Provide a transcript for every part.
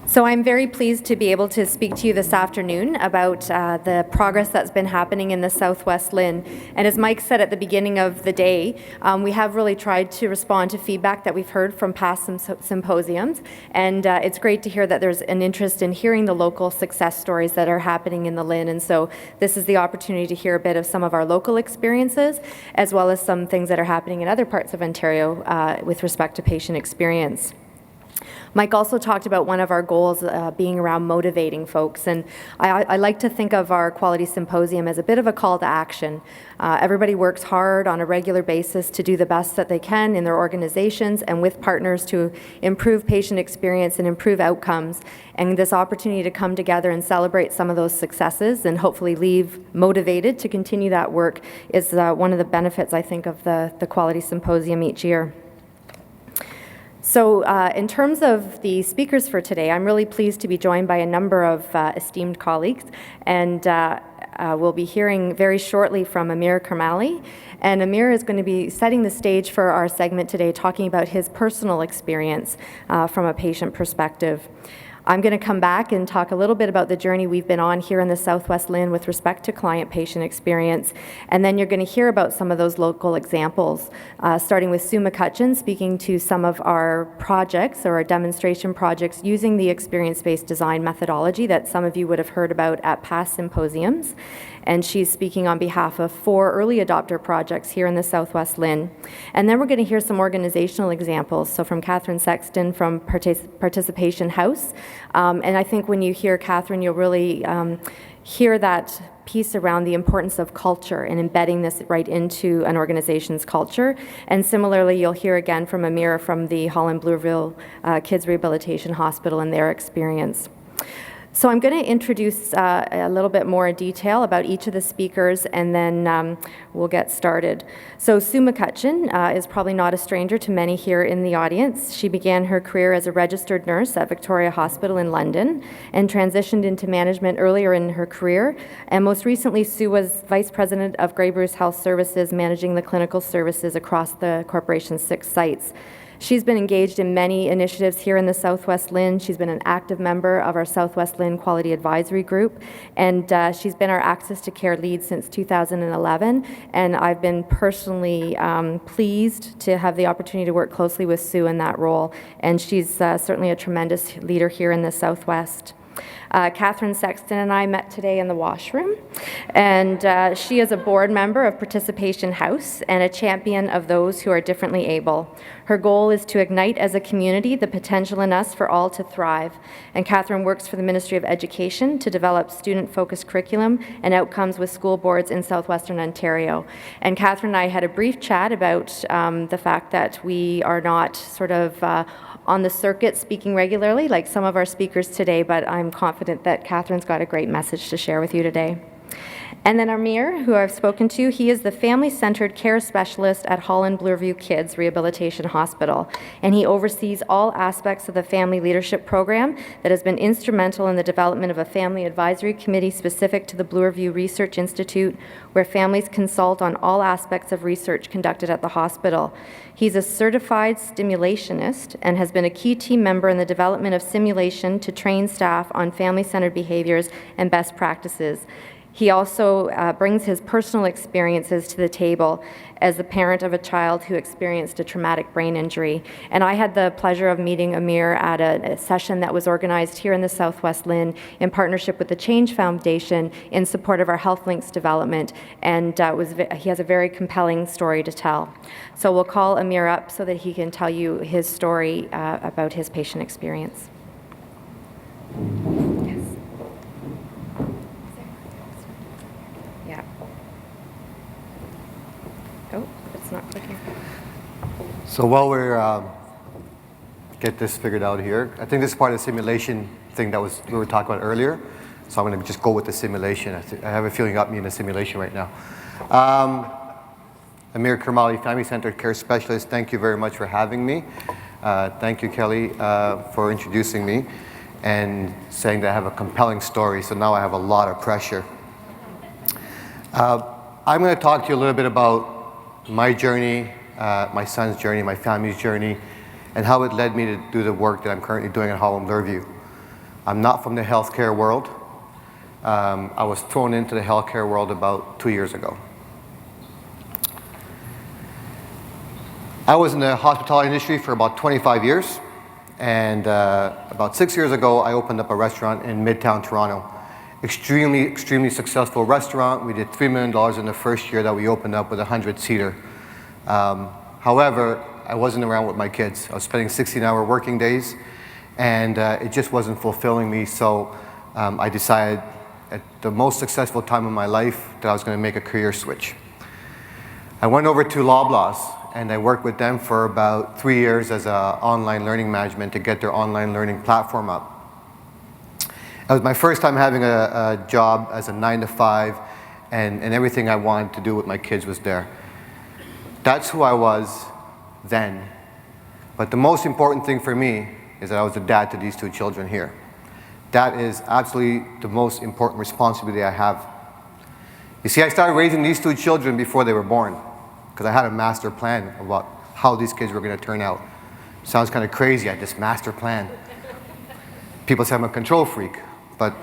So I'm very pleased to be able to speak to you this afternoon about the progress that's been happening in the South West LHIN. And as Mike said at the beginning of the day, we have really tried to respond to feedback that we've heard from past symposiums. And it's great to hear that there's an interest in hearing the local success stories that are happening in the LHIN. And so this is the opportunity to hear a bit of some of our local experiences, as well as some things that are happening in other parts of Ontario with respect to patient experience. Mike also talked about one of our goals being around motivating folks, and I like to think of our Quality Symposium as a bit of a call to action. Everybody works hard on a regular basis to do the best that they can in their organizations and with partners to improve patient experience and improve outcomes. And this opportunity to come together and celebrate some of those successes and hopefully leave motivated to continue that work is one of the benefits, I think, of the Quality Symposium each year. So in terms of the speakers for today, I'm really pleased to be joined by a number of esteemed colleagues, and we'll be hearing very shortly from Amir Karmali. And Amir is going to be setting the stage for our segment today, talking about his personal experience from a patient perspective. I'm going to come back and talk a little bit about the journey we've been on here in the South West LHIN with respect to client-patient experience, and then you're going to hear about some of those local examples, starting with Sue McCutcheon speaking to some of our projects or our demonstration projects using the experience-based design methodology that some of you would have heard about at past symposiums. And she's speaking on behalf of 4 early adopter projects here in the South West LHIN. And then we're going to hear some organizational examples, so from Katherine Sexton from Participation House. And I think when you hear Katherine, you'll really hear that piece around the importance of culture and embedding this right into an organization's culture. And similarly, you'll hear again from Amir from the Holland Bloorview Kids Rehabilitation Hospital and their experience. So I'm going to introduce a little bit more detail about each of the speakers, and then we'll get started. So Sue McCutcheon is probably not a stranger to many here in the audience. She began her career as a registered nurse at Victoria Hospital in London and transitioned into management earlier in her career. And most recently, Sue was Vice President of Grey Bruce Health Services, managing the clinical services across the corporation's 6 sites. She's been engaged in many initiatives here in the South West LHIN. She's been an active member of our South West LHIN Quality Advisory Group, and she's been our Access to Care lead since 2011. And I've been personally pleased to have the opportunity to work closely with Sue in that role. And she's certainly a tremendous leader here in the Southwest. Katherine Sexton and I met today in the washroom, and she is a board member of Participation House and a champion of those who are differently able. Her goal is to ignite as a community the potential in us for all to thrive. And Katherine works for the Ministry of Education to develop student-focused curriculum and outcomes with school boards in southwestern Ontario. And Katherine and I had a brief chat about the fact that we are not sort of on the circuit speaking regularly like some of our speakers today, but I'm confident that Katherine's got a great message to share with you today. And then Amir, who I've spoken to, he is the family-centered care specialist at Holland Bloorview Kids Rehabilitation Hospital, and he oversees all aspects of the family leadership program that has been instrumental in the development of a family advisory committee specific to the Bloorview Research Institute, where families consult on all aspects of research conducted at the hospital. He's a certified stimulationist and has been a key team member in the development of simulation to train staff on family-centered behaviors and best practices. He also brings his personal experiences to the table as the parent of a child who experienced a traumatic brain injury. And I had the pleasure of meeting Amir at a session that was organized here in the South West LHIN in partnership with the Change Foundation in support of our Health Links development. And he has a very compelling story to tell. So we'll call Amir up so that he can tell you his story about his patient experience. Oh, it's not clicking. So while we're get this figured out here, I think this is part of the simulation thing that we were talking about earlier. So I'm going to just go with the simulation. I have a feeling you got me in a simulation right now. Amir Karmali, Family-Centered Care Specialist. Thank you very much for having me. Thank you, Kelly, for introducing me and saying that I have a compelling story. So now I have a lot of pressure. I'm going to talk to you a little bit about my journey, my son's journey, my family's journey, and how it led me to do the work that I'm currently doing at Holland Bloorview. I'm not from the healthcare world. I was thrown into the healthcare world about 2 years ago. I was in the hospitality industry for about 25 years, and about 6 years ago, I opened up a restaurant in Midtown Toronto. Extremely successful restaurant. We did $3 million in the first year that we opened up with a 100-seater. However, I wasn't around with my kids. I was spending 16-hour working days, and it just wasn't fulfilling me, so I decided at the most successful time of my life that I was going to make a career switch. I went over to Loblaws, and I worked with them for about 3 years as an online learning management to get their online learning platform up. It was my first time having a job as a 9-to-5, and everything I wanted to do with my kids was there. That's who I was then. But the most important thing for me is that I was a dad to these 2 children here. That is absolutely the most important responsibility I have. You see, I started raising these 2 children before they were born, because I had a master plan about how these kids were going to turn out. Sounds kind of crazy, I had this master plan. People say I'm a control freak, but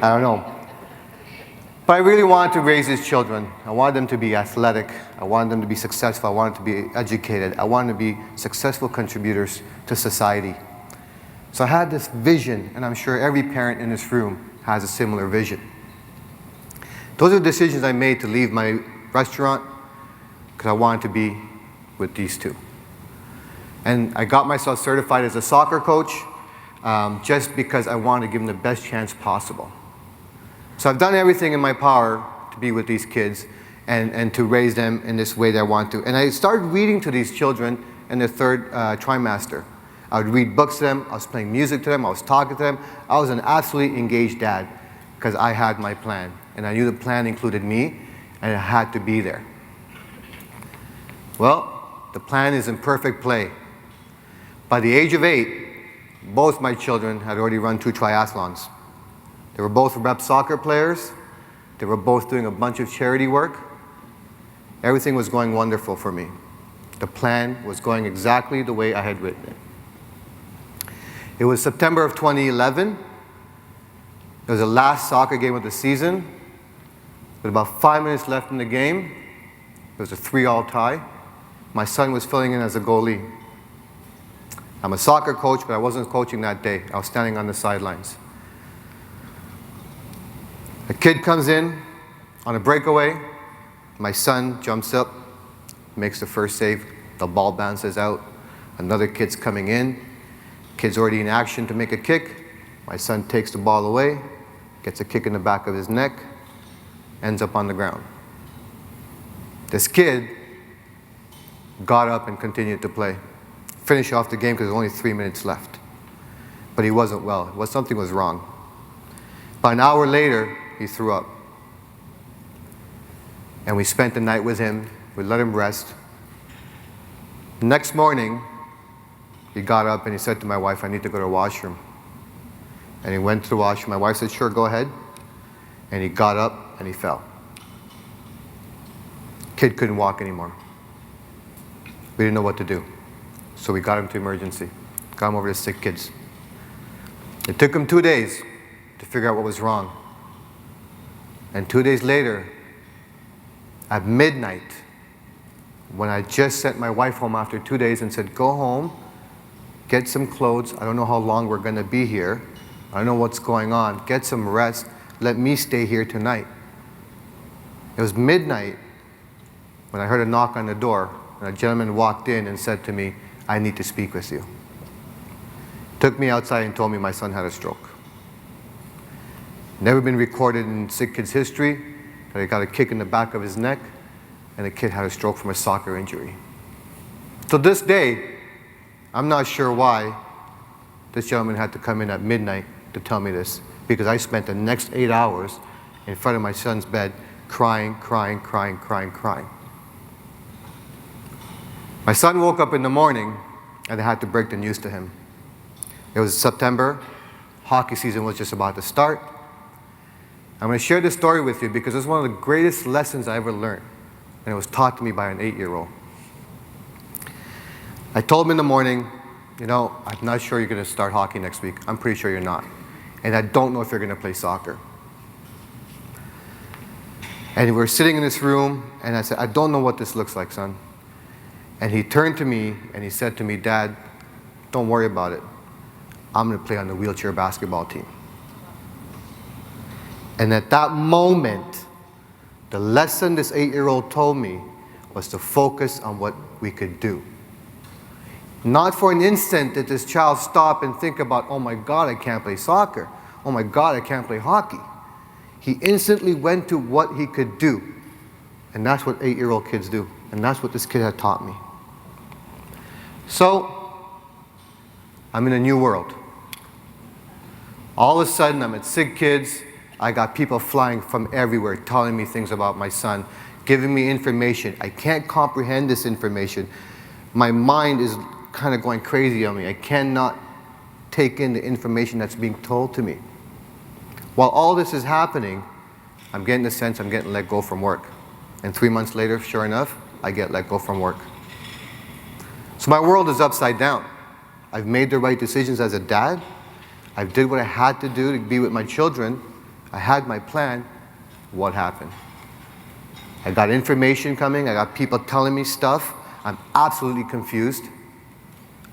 I don't know. But I really wanted to raise these children. I wanted them to be athletic. I wanted them to be successful. I wanted them to be educated. I wanted them to be successful contributors to society. So I had this vision, and I'm sure every parent in this room has a similar vision. Those are the decisions I made to leave my restaurant because I wanted to be with these 2. And I got myself certified as a soccer coach just because I wanted to give them the best chance possible. So I've done everything in my power to be with these kids and to raise them in this way that I want to. And I started reading to these children in the 3rd trimester. I would read books to them, I was playing music to them, I was talking to them. I was an absolutely engaged dad because I had my plan. And I knew the plan included me, and it had to be there. Well, the plan is in perfect play. By the age of 8, both my children had already run 2 triathlons. They were both rep soccer players. They were both doing a bunch of charity work. Everything was going wonderful for me. The plan was going exactly the way I had written it. It was September of 2011. It was the last soccer game of the season. With about 5 minutes left in the game, it was a 3-all tie. My son was filling in as a goalie. I'm a soccer coach, but I wasn't coaching that day. I was standing on the sidelines. A kid comes in on a breakaway. My son jumps up, makes the first save. The ball bounces out. Another kid's coming in. Kid's already in action to make a kick. My son takes the ball away, gets a kick in the back of his neck, ends up on the ground. This kid got up and continued to play. Finish off the game because there was only 3 minutes left. But he wasn't well. Something was wrong. About an hour later, he threw up. And we spent the night with him. We let him rest. The next morning, he got up and he said to my wife, I need to go to the washroom. And he went to the washroom. My wife said, sure, go ahead. And he got up and he fell. Kid couldn't walk anymore. We didn't know what to do. So we got him to emergency. Got him over to sick kids. It took him 2 days to figure out what was wrong. And 2 days later, at midnight, when I just sent my wife home after 2 days and said, go home, get some clothes. I don't know how long we're going to be here. I don't know what's going on. Get some rest. Let me stay here tonight. It was midnight when I heard a knock on the door, and a gentleman walked in and said to me, I need to speak with you. Took me outside and told me my son had a stroke. Never been recorded in sick kid's history that he got a kick in the back of his neck and the kid had a stroke from a soccer injury. To this day, I'm not sure why this gentleman had to come in at midnight to tell me this, because I spent the next 8 hours in front of my son's bed crying. My son woke up in the morning and I had to break the news to him. It was September. Hockey season was just about to start. I'm going to share this story with you because it's one of the greatest lessons I ever learned, and it was taught to me by an 8-year-old. I told him in the morning, you know, I'm not sure you're going to start hockey next week. I'm pretty sure you're not. And I don't know if you're going to play soccer. And we're sitting in this room, and I said, I don't know what this looks like, son. And he turned to me, and he said to me, Dad, don't worry about it. I'm going to play on the wheelchair basketball team. And at that moment, the lesson this 8-year-old told me was to focus on what we could do. Not for an instant did this child stop and think about, oh my God, I can't play soccer. Oh my God, I can't play hockey. He instantly went to what he could do. And that's what 8-year-old kids do. And that's what this kid had taught me. So, I'm in a new world. All of a sudden, I'm at Sig Kids. I got people flying from everywhere telling me things about my son, giving me information. I can't comprehend this information. My mind is kind of going crazy on me. I cannot take in the information that's being told to me. While all this is happening, I'm getting the sense I'm getting let go from work. And 3 months later, sure enough, I get let go from work. So my world is upside down. I've made the right decisions as a dad. I did what I had to do to be with my children. I had my plan. What happened? I got information coming. I got people telling me stuff. I'm absolutely confused.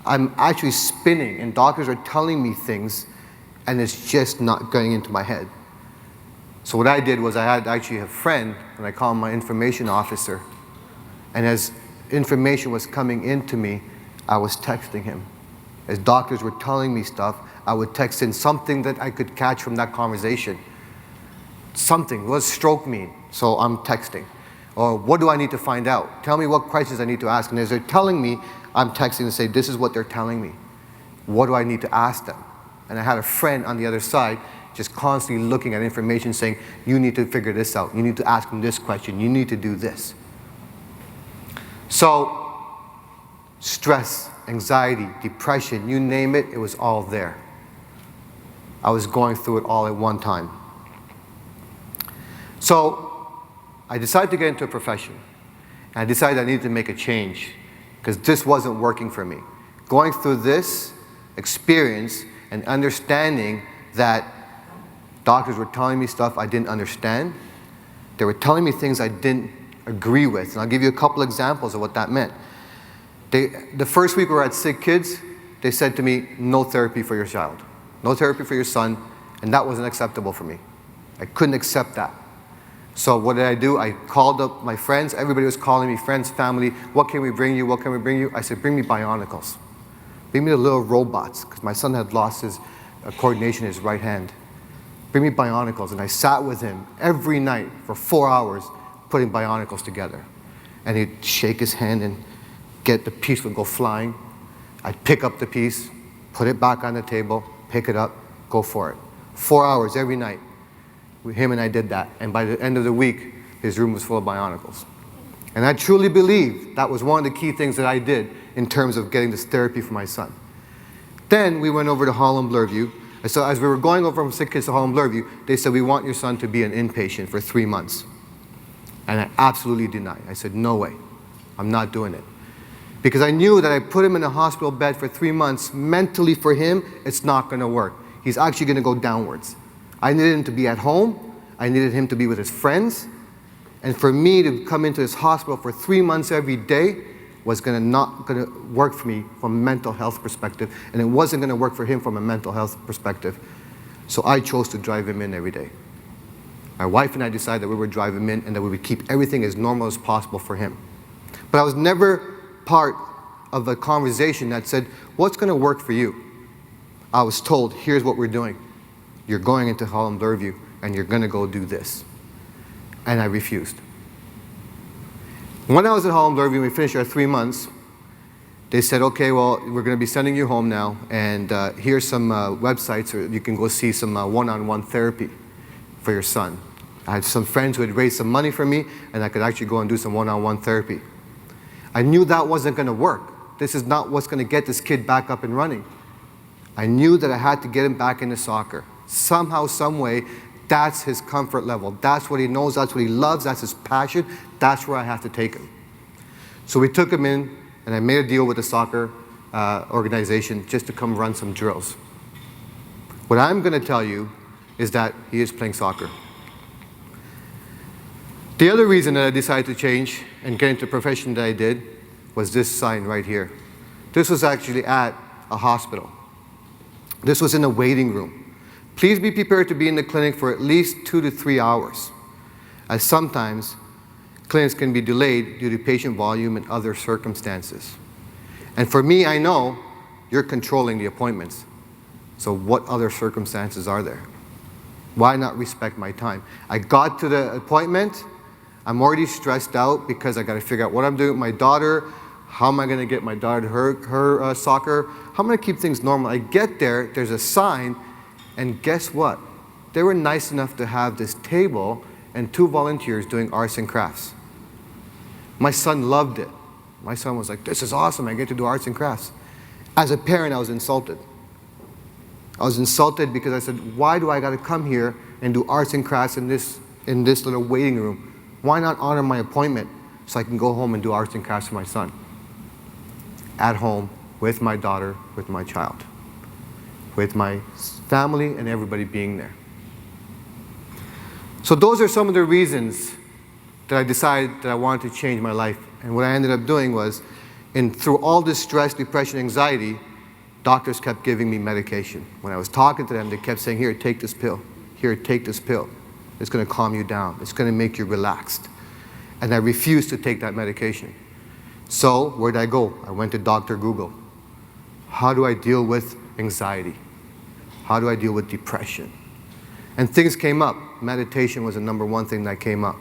I'm actually spinning, and doctors are telling me things, and it's just not going into my head. So what I did was I had actually a friend, and I called my information officer. And as information was coming into me, I was texting him. As doctors were telling me stuff, I would text in something that I could catch from that conversation. Something. What does stroke mean? So I'm texting. Or what do I need to find out? Tell me what questions I need to ask. And as they're telling me, I'm texting to say, this is what they're telling me. What do I need to ask them? And I had a friend on the other side just constantly looking at information saying, you need to figure this out. You need to ask them this question. You need to do this. So stress, anxiety, depression, you name it, it was all there. I was going through it all at one time. So I decided to get into a profession. And I decided I needed to make a change because this wasn't working for me. Going through this experience and understanding that doctors were telling me stuff I didn't understand. They were telling me things I didn't agree with. And I'll give you a couple examples of what that meant. The first week we were at Sig Kids, they said to me, no therapy for your child. No therapy for your son. And that wasn't acceptable for me. I couldn't accept that. So what did I do? I called up my friends. Everybody was calling me, friends, family. What can we bring you? What can we bring you? I said, bring me bionicles. Bring me the little robots, because my son had lost his coordination in his right hand. Bring me bionicles. And I sat with him every night for 4 hours putting bionicles together. And he'd shake his hand and the piece would go flying. I'd pick up the piece, put it back on the table, pick it up, go for it. 4 hours every night. Him and I did that. And by the end of the week, his room was full of bionicles. And I truly believe that was one of the key things that I did in terms of getting this therapy for my son. Then we went over to Holland, Bloorview. And so as we were going over from Sick Kids to Holland, Bloorview, they said, we want your son to be an inpatient for 3 months. And I absolutely denied. I said, no way. I'm not doing it. Because I knew that I put him in a hospital bed for 3 months, mentally for him, it's not going to work. He's actually going to go downwards. I needed him to be at home. I needed him to be with his friends. And for me to come into this hospital for 3 months every day was not going to work for me from a mental health perspective. And it wasn't going to work for him from a mental health perspective. So I chose to drive him in every day. My wife and I decided that we would drive him in and that we would keep everything as normal as possible for him. But I was never part of a conversation that said, what's going to work for you? I was told, here's what we're doing. You're going into Holland, Bloorview, and you're going to go do this. And I refused. When I was at Holland, Bloorview, we finished our 3 months, they said, okay, well, we're going to be sending you home now, and here's some websites where you can go see some one-on-one therapy for your son. I had some friends who had raised some money for me, and I could actually go and do some one-on-one therapy. I knew that wasn't going to work. This is not what's going to get this kid back up and running. I knew that I had to get him back into soccer. Somehow, some way, that's his comfort level. That's what he knows, that's what he loves, that's his passion. That's where I have to take him. So we took him in, and I made a deal with the soccer organization just to come run some drills. What I'm going to tell you is that he is playing soccer. The other reason that I decided to change and get into the profession that I did was this sign right here. This was actually at a hospital. This was in a waiting room. Please be prepared to be in the clinic for at least 2 to 3 hours, as sometimes clinics can be delayed due to patient volume and other circumstances. And for me, I know you're controlling the appointments. So what other circumstances are there? Why not respect my time? I got to the appointment. I'm already stressed out because I got to figure out what I'm doing with my daughter. How am I going to get my daughter to her soccer? How am I going to keep things normal? I get there, there's a sign, and guess what? They were nice enough to have this table and 2 volunteers doing arts and crafts. My son loved it. My son was like, this is awesome, I get to do arts and crafts. As a parent, I was insulted. I was insulted because I said, why do I got to come here and do arts and crafts in this little waiting room? Why not honor my appointment so I can go home and do arts and crafts for my son? At home, with my daughter, with my child, with my family and everybody being there. So those are some of the reasons that I decided that I wanted to change my life. And what I ended up doing was, through all this stress, depression, anxiety, doctors kept giving me medication. When I was talking to them, they kept saying, here, take this pill. Here, take this pill. It's going to calm you down. It's going to make you relaxed. And I refused to take that medication. So where did I go? I went to Dr. Google. How do I deal with anxiety? How do I deal with depression? And things came up. Meditation was the #1 thing that came up.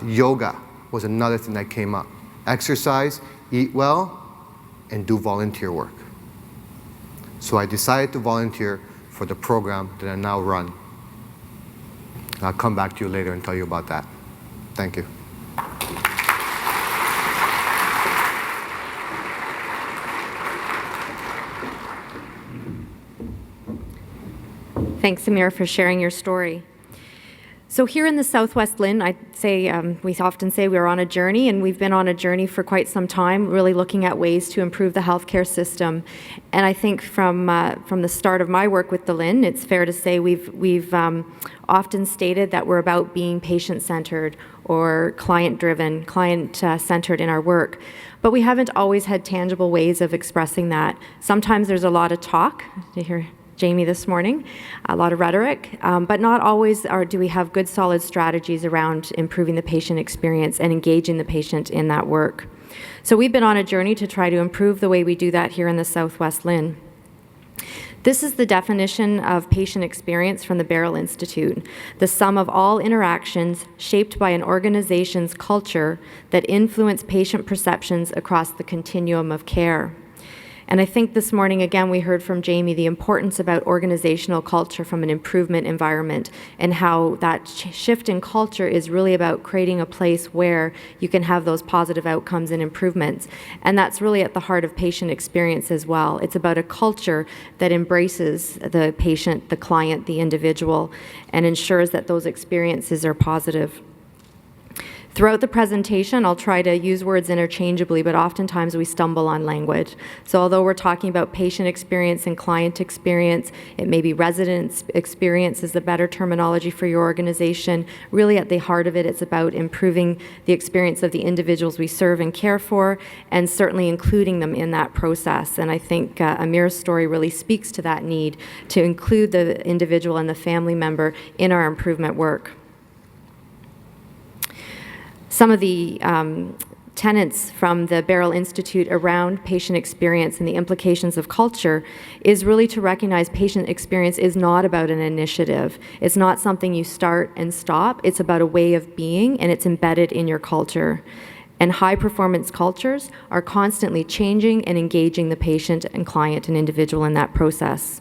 Yoga was another thing that came up. Exercise, eat well, and do volunteer work. So I decided to volunteer for the program that I now run. I'll come back to you later and tell you about that. Thank you. Thanks, Amir, for sharing your story. So here in the South West LHIN, I'd say we often say we're on a journey, and we've been on a journey for quite some time, really looking at ways to improve the healthcare system. And I think from the start of my work with the LHIN, it's fair to say we've often stated that we're about being patient-centered or client-driven, client-centered in our work. But we haven't always had tangible ways of expressing that. Sometimes there's a lot of talk. Did you hear Jamie this morning, a lot of rhetoric, but not always do we have good solid strategies around improving the patient experience and engaging the patient in that work. So we've been on a journey to try to improve the way we do that here in the South West LHIN. This is the definition of patient experience from the Barrel Institute, the sum of all interactions shaped by an organization's culture that influence patient perceptions across the continuum of care. And I think this morning, again, we heard from Jamie the importance about organizational culture from an improvement environment, and how that shift in culture is really about creating a place where you can have those positive outcomes and improvements. And that's really at the heart of patient experience as well. It's about a culture that embraces the patient, the client, the individual, and ensures that those experiences are positive. Throughout the presentation, I'll try to use words interchangeably, but oftentimes we stumble on language. So although we're talking about patient experience and client experience, it may be resident experience is the better terminology for your organization. Really at the heart of it, it's about improving the experience of the individuals we serve and care for, and certainly including them in that process. And I think Amir's story really speaks to that need to include the individual and the family member in our improvement work. Some of the tenets from the Barrel Institute around patient experience and the implications of culture is really to recognize patient experience is not about an initiative. It's not something you start and stop. It's about a way of being, and it's embedded in your culture. And high-performance cultures are constantly changing and engaging the patient and client and individual in that process.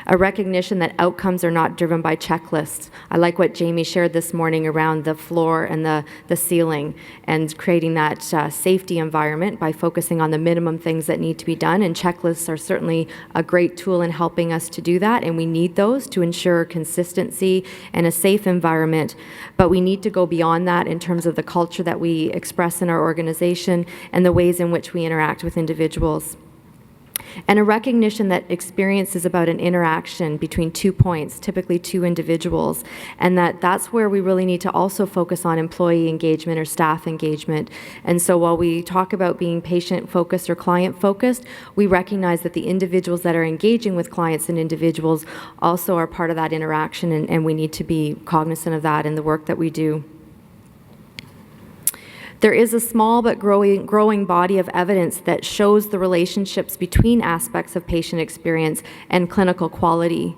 A recognition that outcomes are not driven by checklists. I like what Jamie shared this morning around the floor and the ceiling, and creating that safety environment by focusing on the minimum things that need to be done. And checklists are certainly a great tool in helping us to do that, and we need those to ensure consistency and a safe environment. But we need to go beyond that in terms of the culture that we express in our organization and the ways in which we interact with individuals. And a recognition that experience is about an interaction between 2 points, typically 2 individuals, and that's where we really need to also focus on employee engagement or staff engagement. And so while we talk about being patient-focused or client-focused, we recognize that the individuals that are engaging with clients and individuals also are part of that interaction, and we need to be cognizant of that in the work that we do. There is a small but growing body of evidence that shows the relationships between aspects of patient experience and clinical quality.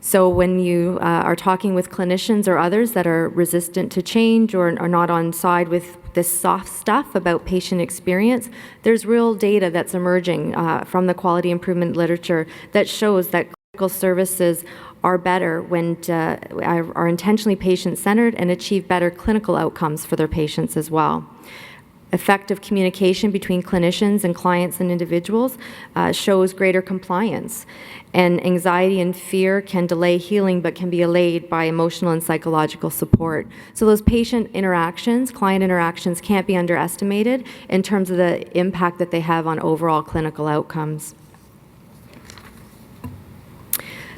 So when you are talking with clinicians or others that are resistant to change or are not on side with this soft stuff about patient experience, there's real data that's emerging from the quality improvement literature that shows that clinical services are better when are intentionally patient-centered and achieve better clinical outcomes for their patients as well. Effective communication between clinicians and clients and individuals shows greater compliance. And anxiety and fear can delay healing but can be allayed by emotional and psychological support. So those patient interactions, client interactions, can't be underestimated in terms of the impact that they have on overall clinical outcomes.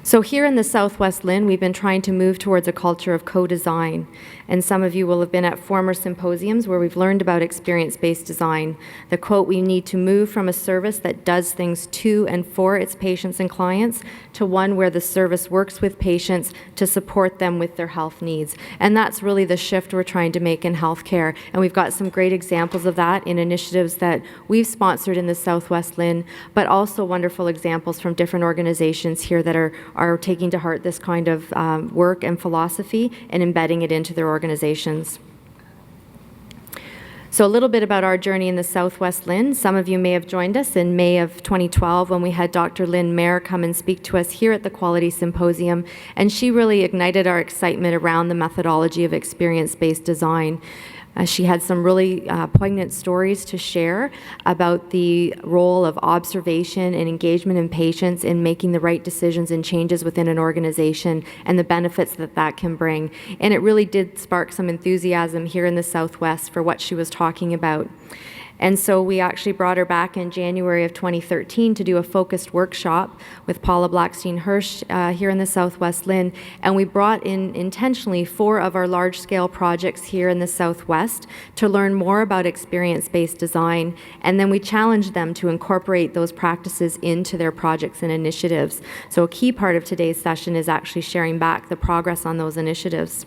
So here in the South West LHIN, we've been trying to move towards a culture of co-design. And some of you will have been at former symposiums where we've learned about experience-based design. The quote, "We need to move from a service that does things to and for its patients and clients to one where the service works with patients to support them with their health needs." And that's really the shift we're trying to make in healthcare. And we've got some great examples of that in initiatives that we've sponsored in the South West LHIN, but also wonderful examples from different organizations here that are taking to heart this kind of work and philosophy and embedding it into their organizations. So a little bit about our journey in the South West LHIN. Some of you may have joined us in May of 2012 when we had Dr. Lynn Mayer come and speak to us here at the Quality Symposium, and she really ignited our excitement around the methodology of experience-based design. She had some really poignant stories to share about the role of observation and engagement in patients in making the right decisions and changes within an organization and the benefits that that can bring. And it really did spark some enthusiasm here in the Southwest for what she was talking about. And so we actually brought her back in January of 2013 to do a focused workshop with Paula Blackstein-Hirsch here in the South West LHIN. And we brought in intentionally 4 of our large-scale projects here in the Southwest to learn more about experience-based design. And then we challenged them to incorporate those practices into their projects and initiatives. So a key part of today's session is actually sharing back the progress on those initiatives.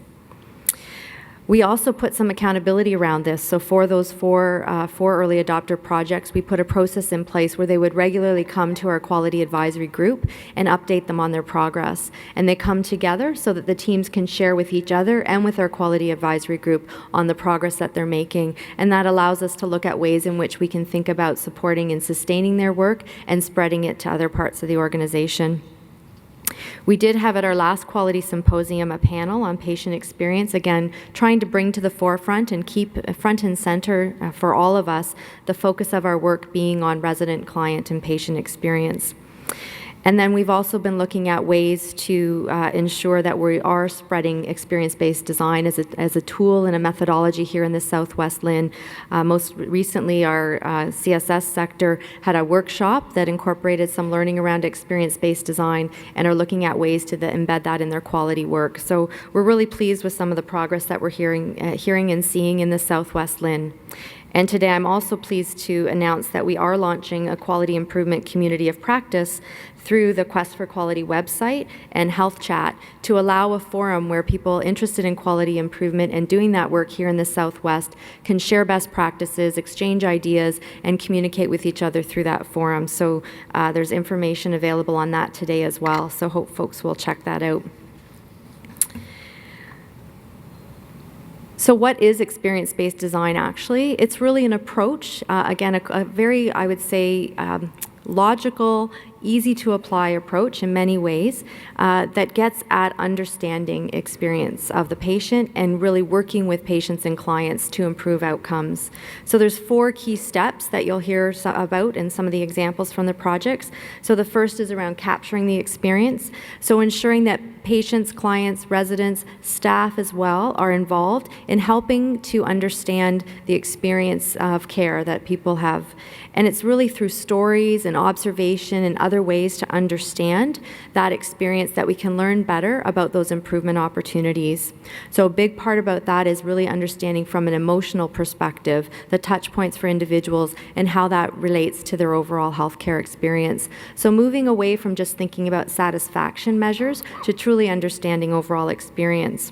We also put some accountability around this. So for those four early adopter projects, we put a process in place where they would regularly come to our quality advisory group and update them on their progress. And they come together so that the teams can share with each other and with our quality advisory group on the progress that they're making. And that allows us to look at ways in which we can think about supporting and sustaining their work and spreading it to other parts of the organization. We did have at our last Quality Symposium a panel on patient experience, again, trying to bring to the forefront and keep front and center for all of us the focus of our work being on resident, client, and patient experience. And then we've also been looking at ways to ensure that we are spreading experience-based design as a tool and a methodology here in the South West LHIN. Most recently, our CSS sector had a workshop that incorporated some learning around experience-based design and are looking at ways to embed that in their quality work. So we're really pleased with some of the progress that we're hearing and seeing in the South West LHIN. And today I'm also pleased to announce that we are launching a quality improvement community of practice through the Quest for Quality website and Health Chat to allow a forum where people interested in quality improvement and doing that work here in the Southwest can share best practices, exchange ideas, and communicate with each other through that forum. So there's information available on that today as well. So hope folks will check that out. So what is experience-based design actually? It's really an approach, again, a very, I would say, logical, easy to apply approach in many ways that gets at understanding experience of the patient and really working with patients and clients to improve outcomes. So there's 4 key steps that you'll hear about in some of the examples from the projects. So the first is around capturing the experience. So ensuring that patients, clients, residents, staff as well are involved in helping to understand the experience of care that people have. And it's really through stories and observation and other ways to understand that experience that we can learn better about those improvement opportunities. So a big part about that is really understanding from an emotional perspective the touch points for individuals and how that relates to their overall healthcare experience. So moving away from just thinking about satisfaction measures to truly understanding overall experience.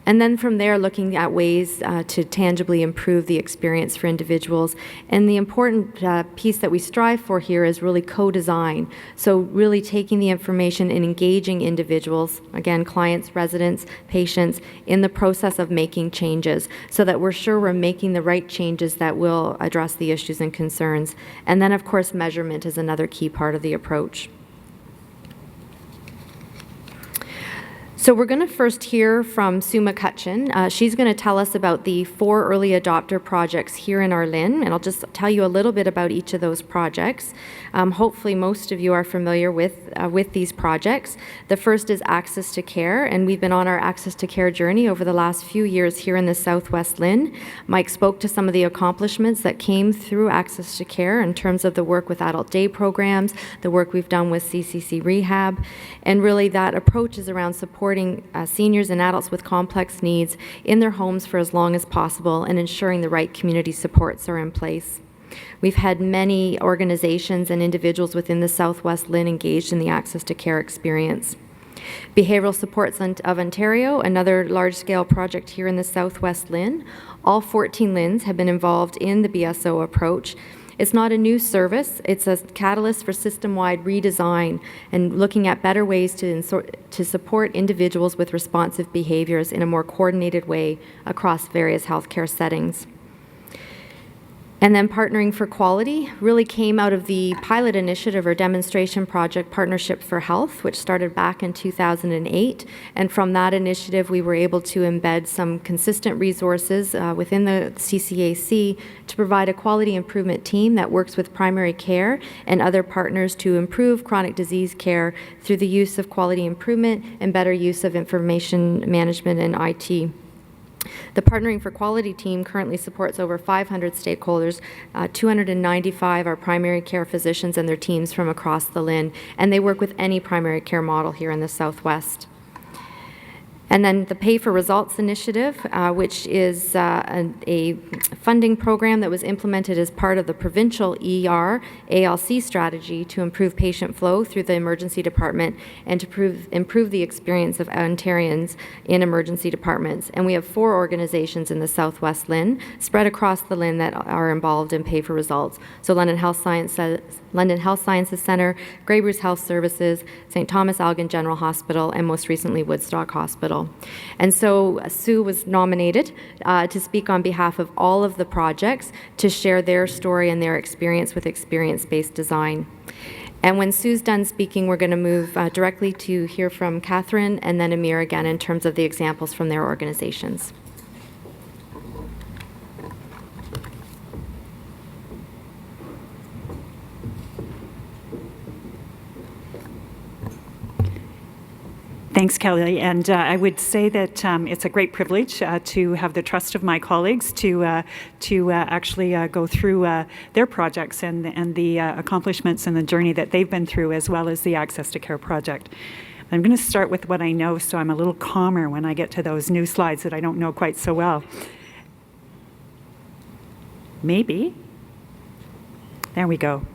And then from there, looking at ways to tangibly improve the experience for individuals. And the important piece that we strive for here is really co-design. So really taking the information and engaging individuals, again, clients, residents, patients, in the process of making changes so that we're sure we're making the right changes that will address the issues and concerns. And then, of course, measurement is another key part of the approach. So we're going to first hear from Sue McCutcheon. She's going to tell us about the 4 early adopter projects here in our LHIN, and I'll just tell you a little bit about each of those projects. Hopefully most of you are familiar with these projects. The first is Access to Care, and we've been on our Access to Care journey over the last few years here in the South West LHIN. Mike spoke to some of the accomplishments that came through Access to Care in terms of the work with adult day programs, the work we've done with CCC Rehab, and really that approach is around supporting seniors and adults with complex needs in their homes for as long as possible and ensuring the right community supports are in place. We've had many organizations and individuals within the South West LHIN engaged in the Access to Care experience. Behavioral Supports of Ontario, another large-scale project here in the South West LHIN. All 14 LHINs have been involved in the BSO approach. It's not a new service. It's a catalyst for system-wide redesign and looking at better ways to support individuals with responsive behaviors in a more coordinated way across various healthcare settings. And then Partnering for Quality really came out of the pilot initiative or demonstration project Partnership for Health, which started back in 2008. And from that initiative, we were able to embed some consistent resources within the CCAC to provide a quality improvement team that works with primary care and other partners to improve chronic disease care through the use of quality improvement and better use of information management and IT. The Partnering for Quality team currently supports over 500 stakeholders, 295 are primary care physicians and their teams from across the LHIN, and they work with any primary care model here in the Southwest. And then the Pay for Results initiative, which is a funding program that was implemented as part of the provincial ER ALC strategy to improve patient flow through the emergency department and to improve the experience of Ontarians in emergency departments. And we have 4 organizations in the South West LHIN spread across the LHIN that are involved in Pay for Results. So London Health Sciences Centre, Grey Bruce Health Services, St. Thomas Algan General Hospital, and most recently Woodstock Hospital. And so Sue was nominated to speak on behalf of all of the projects to share their story and their experience with experience-based design. And when Sue's done speaking, we're going to move directly to hear from Katherine and then Amir again in terms of the examples from their organizations. Thanks, Kelly. And I would say that it's a great privilege to have the trust of my colleagues to actually go through their projects and the accomplishments and the journey that they've been through, as well as the Access to Care project. I'm going to start with what I know, so I'm a little calmer when I get to those new slides that I don't know quite so well. Maybe. There we go.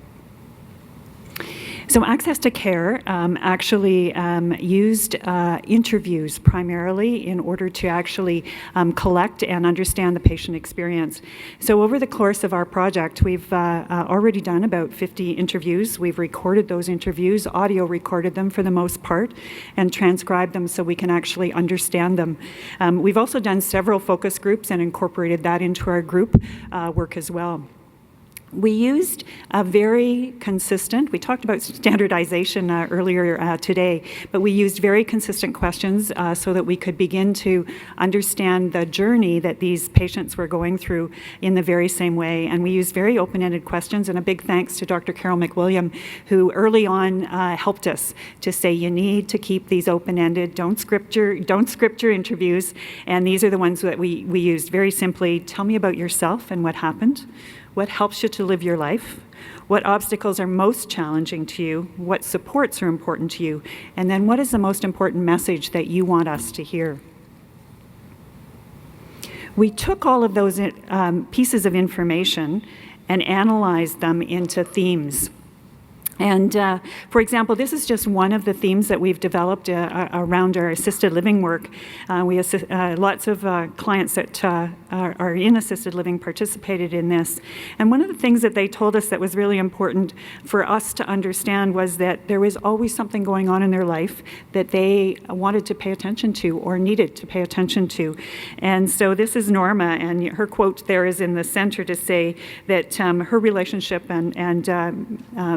So Access to Care actually used interviews primarily in order to actually collect and understand the patient experience. So over the course of our project, we've already done about 50 interviews. We've recorded those interviews, audio recorded them for the most part, and transcribed them so we can actually understand them. We've also done several focus groups and incorporated that into our group work as well. We used a very consistent, we talked about standardization earlier today, but we used very consistent questions so that we could begin to understand the journey that these patients were going through in the very same way. And we used very open-ended questions, and a big thanks to Dr. Carol McWilliam, who early on helped us to say, you need to keep these open-ended, don't script your interviews, and these are the ones that we used very simply. Tell me about yourself and what happened. What helps you to live your life? What obstacles are most challenging to you? What supports are important to you? And then what is the most important message that you want us to hear? We took all of those pieces of information and analyzed them into themes. And for example, this is just one of the themes that we've developed around our assisted living work. We lots of clients that are in assisted living participated in this. And one of the things that they told us that was really important for us to understand was that there was always something going on in their life that they wanted to pay attention to or needed to pay attention to. And so this is Norma, and her quote there is in the center to say that her relationship and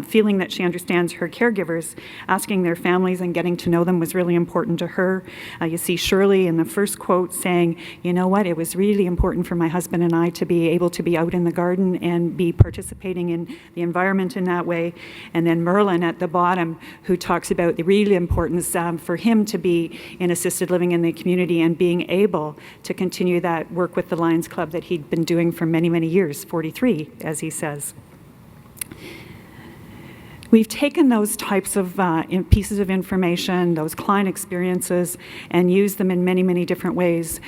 feeling that she understands her caregivers, asking their families and getting to know them was really important to her. You see Shirley in the first quote saying, you know what, it was really important for my husband and I to be able to be out in the garden and be participating in the environment in that way. And then Merlin at the bottom, who talks about the real importance for him to be in assisted living in the community and being able to continue that work with the Lions Club that he'd been doing for many, many years, 43, as he says. We've taken those types of pieces of information, those client experiences, and used them in many, many different ways.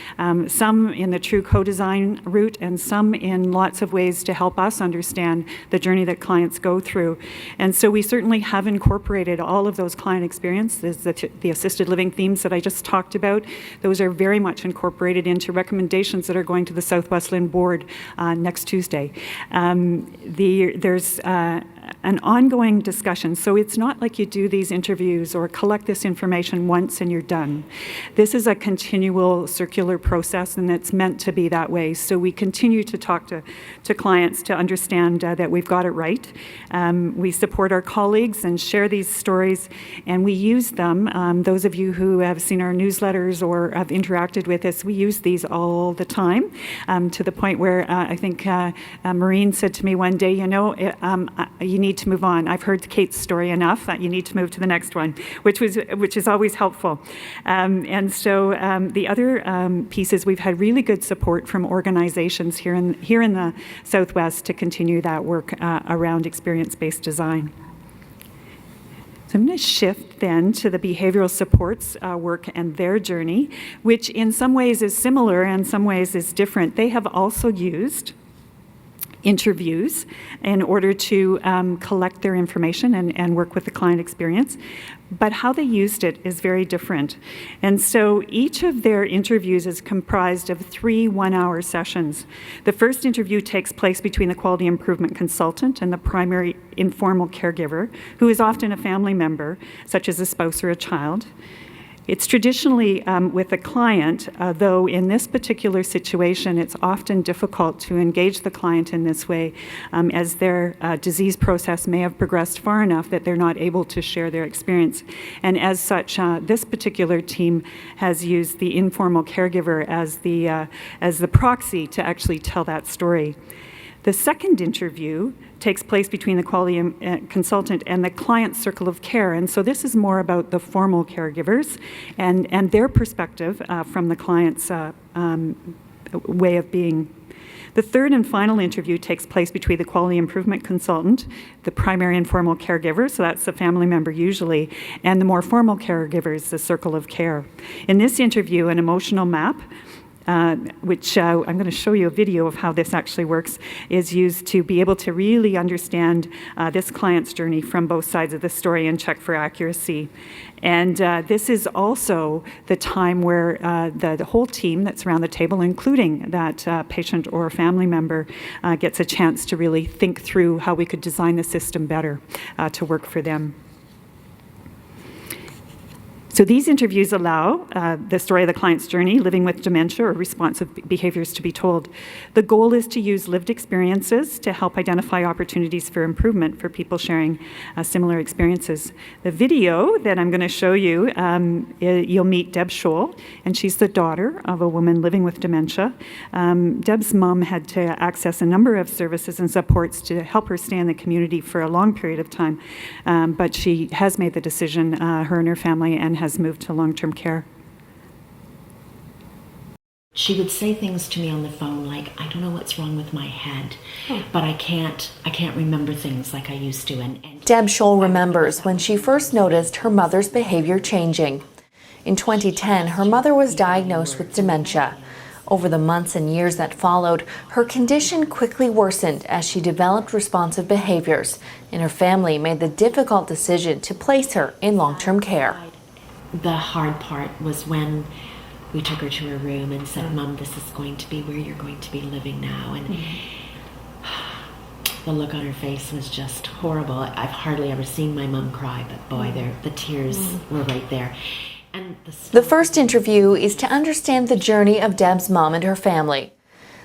Some in the true co-design route, and some in lots of ways to help us understand the journey that clients go through. And so we certainly have incorporated all of those client experiences, the assisted living themes that I just talked about. Those are very much incorporated into recommendations that are going to the South West LHIN board next Tuesday. There's an ongoing discussion. So it's not like you do these interviews or collect this information once and you're done. This is a continual circular process, and it's meant to be that way. So we continue to talk to clients to understand that we've got it right. We support our colleagues and share these stories, and we use them. Those of you who have seen our newsletters or have interacted with us, we use these all the time, to the point where I think Maureen said to me one day, you know, you need to move on. I've heard Kate's story enough that you need to move to the next one, which is always helpful. And so the other piece is we've had really good support from organizations here in the Southwest to continue that work around experience-based design. So I'm going to shift then to the behavioral supports work and their journey, which in some ways is similar and in some ways is different. They have also used interviews in order to collect their information and work with the client experience. But how they used it is very different. And so each of their interviews is comprised of 3 one-hour sessions. The first interview takes place between the quality improvement consultant and the primary informal caregiver, who is often a family member, such as a spouse or a child. It's traditionally with a client, though in this particular situation, it's often difficult to engage the client in this way, as their disease process may have progressed far enough that they're not able to share their experience. And as such, this particular team has used the informal caregiver as the proxy to actually tell that story. The second interview takes place between the quality consultant and the client circle of care. And so this is more about the formal caregivers and their perspective from the client's way of being. The third and final interview takes place between the quality improvement consultant, the primary informal caregiver, so that's the family member usually, and the more formal caregivers, the circle of care. In this interview, an emotional map, which I'm going to show you a video of how this actually works, is used to be able to really understand this client's journey from both sides of the story and check for accuracy. And this is also the time where the whole team that's around the table, including that patient or family member, gets a chance to really think through how we could design the system better to work for them. So these interviews allow the story of the client's journey, living with dementia or responsive behaviors to be told. The goal is to use lived experiences to help identify opportunities for improvement for people sharing similar experiences. The video that I'm going to show you, you'll meet Deb Shul, and she's the daughter of a woman living with dementia. Deb's mom had to access a number of services and supports to help her stay in the community for a long period of time, but she has made the decision, her and her family, and has moved to long-term care. She would say things to me on the phone like, I don't know what's wrong with my head, but I can't remember things like I used to. And Deb Shul remembers when she first noticed her mother's behavior changing. In 2010, her mother was diagnosed with dementia. Over the months and years that followed, her condition quickly worsened as she developed responsive behaviors, and her family made the difficult decision to place her in long-term care. the hard part was when we took her to her room and said, Mom, this is going to be where you're going to be living now. And the look on her face was just horrible. I've hardly ever seen my mom cry, but boy, the tears were right there. And the first interview is to understand the journey of Deb's mom and her family.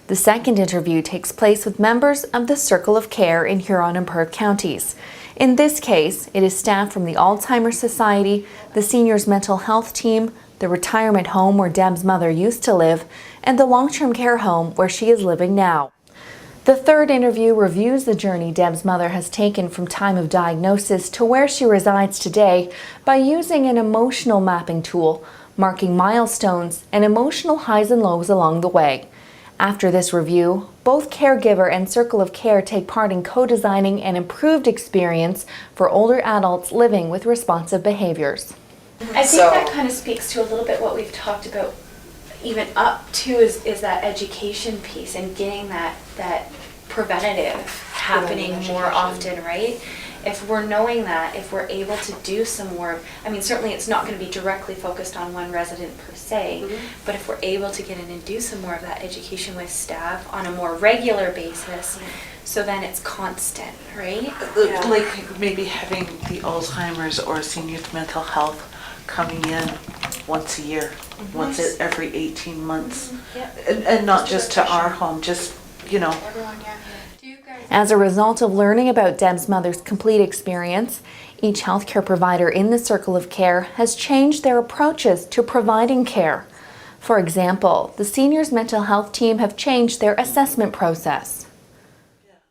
The second interview takes place with members of the Circle of Care in Huron and Perth counties. In this case, it is staff from the Alzheimer's Society, the Seniors Mental Health Team, the retirement home where Deb's mother used to live, and the long-term care home where she is living now. The third interview reviews the journey Deb's mother has taken from time of diagnosis to where she resides today by using an emotional mapping tool, marking milestones and emotional highs and lows along the way. After this review, both caregiver and Circle of Care take part in co-designing an improved experience for older adults living with responsive behaviors. I think that kind of speaks to a little bit what we've talked about even up to is that education piece and getting that preventative happening more often, right? If we're knowing that, if we're able to do some more, I mean, certainly it's not going to be directly focused on one resident per se, but if we're able to get in and do some more of that education with staff on a more regular basis, so then it's constant, right? Like maybe having the Alzheimer's or senior mental health coming in once a year, once every 18 months, and not just to our home, just, you know. As a result of learning about Deb's mother's complete experience, each healthcare provider in the Circle of Care has changed their approaches to providing care. For example, the Seniors Mental Health Team have changed their assessment process.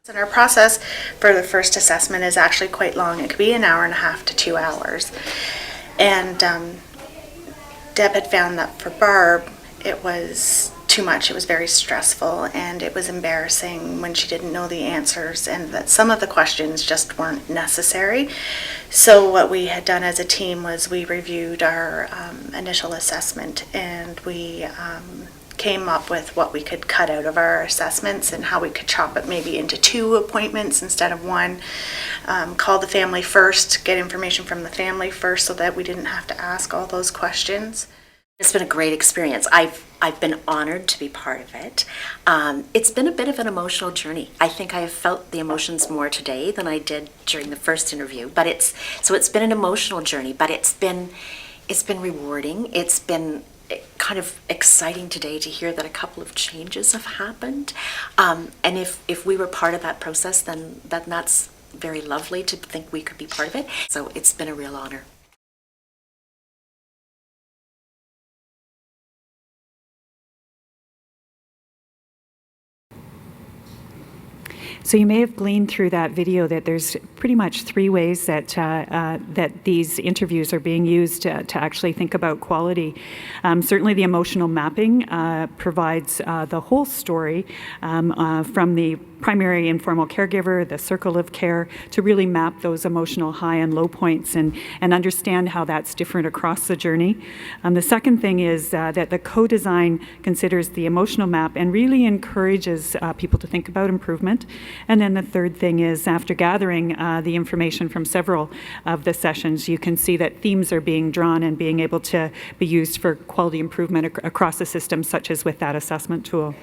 And our process for the first assessment is actually quite long. It could be an hour and a half to 2 hours. And Deb had found that for Barb, it was too much. It was very stressful, and it was embarrassing when she didn't know the answers, and that some of the questions just weren't necessary. So what we had done as a team was we reviewed our initial assessment, and we came up with what we could cut out of our assessments and how we could chop it maybe into 2 appointments instead of 1. Call the family first, get information from the family first so that we didn't have to ask all those questions. It's been a great experience. I've been honored to be part of it. It's been a bit of an emotional journey. I think I have felt the emotions more today than I did during the first interview. But it's been an emotional journey, but it's been rewarding. It's been kind of exciting today to hear that a couple of changes have happened. And if we were part of that process, then that's very lovely to think we could be part of it. So it's been a real honor. So you may have gleaned through that video that there's pretty much 3 ways that that these interviews are being used to actually think about quality. Certainly the emotional mapping provides the whole story from the primary informal caregiver, the Circle of Care, to really map those emotional high and low points and understand how that's different across the journey. The second thing is that the co-design considers the emotional map and really encourages people to think about improvement. And then the third thing is, after gathering the information from several of the sessions, you can see that themes are being drawn and being able to be used for quality improvement across the system, such as with that assessment tool.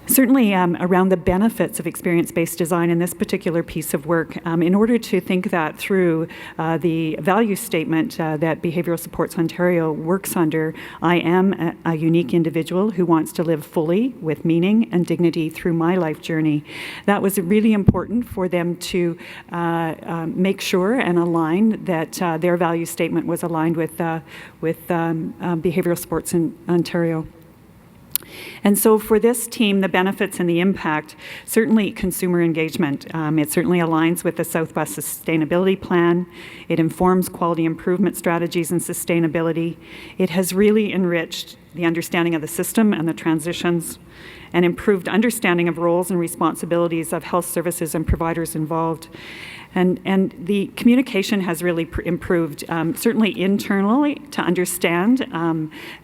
Certainly around the benefits of experience-based design in this particular piece of work, in order to think that through, the value statement that Behavioural Supports Ontario works under, I am a unique individual who wants to live fully with meaning and dignity through my life journey. That was really important for them to make sure and align that their value statement was aligned with Behavioural Supports in Ontario. And so for this team, the benefits and the impact, certainly consumer engagement. It certainly aligns with the South West Sustainability Plan. It informs quality improvement strategies and sustainability. It has really enriched the understanding of the system and the transitions, and improved understanding of roles and responsibilities of health services and providers involved. And the communication has really improved, certainly internally to understand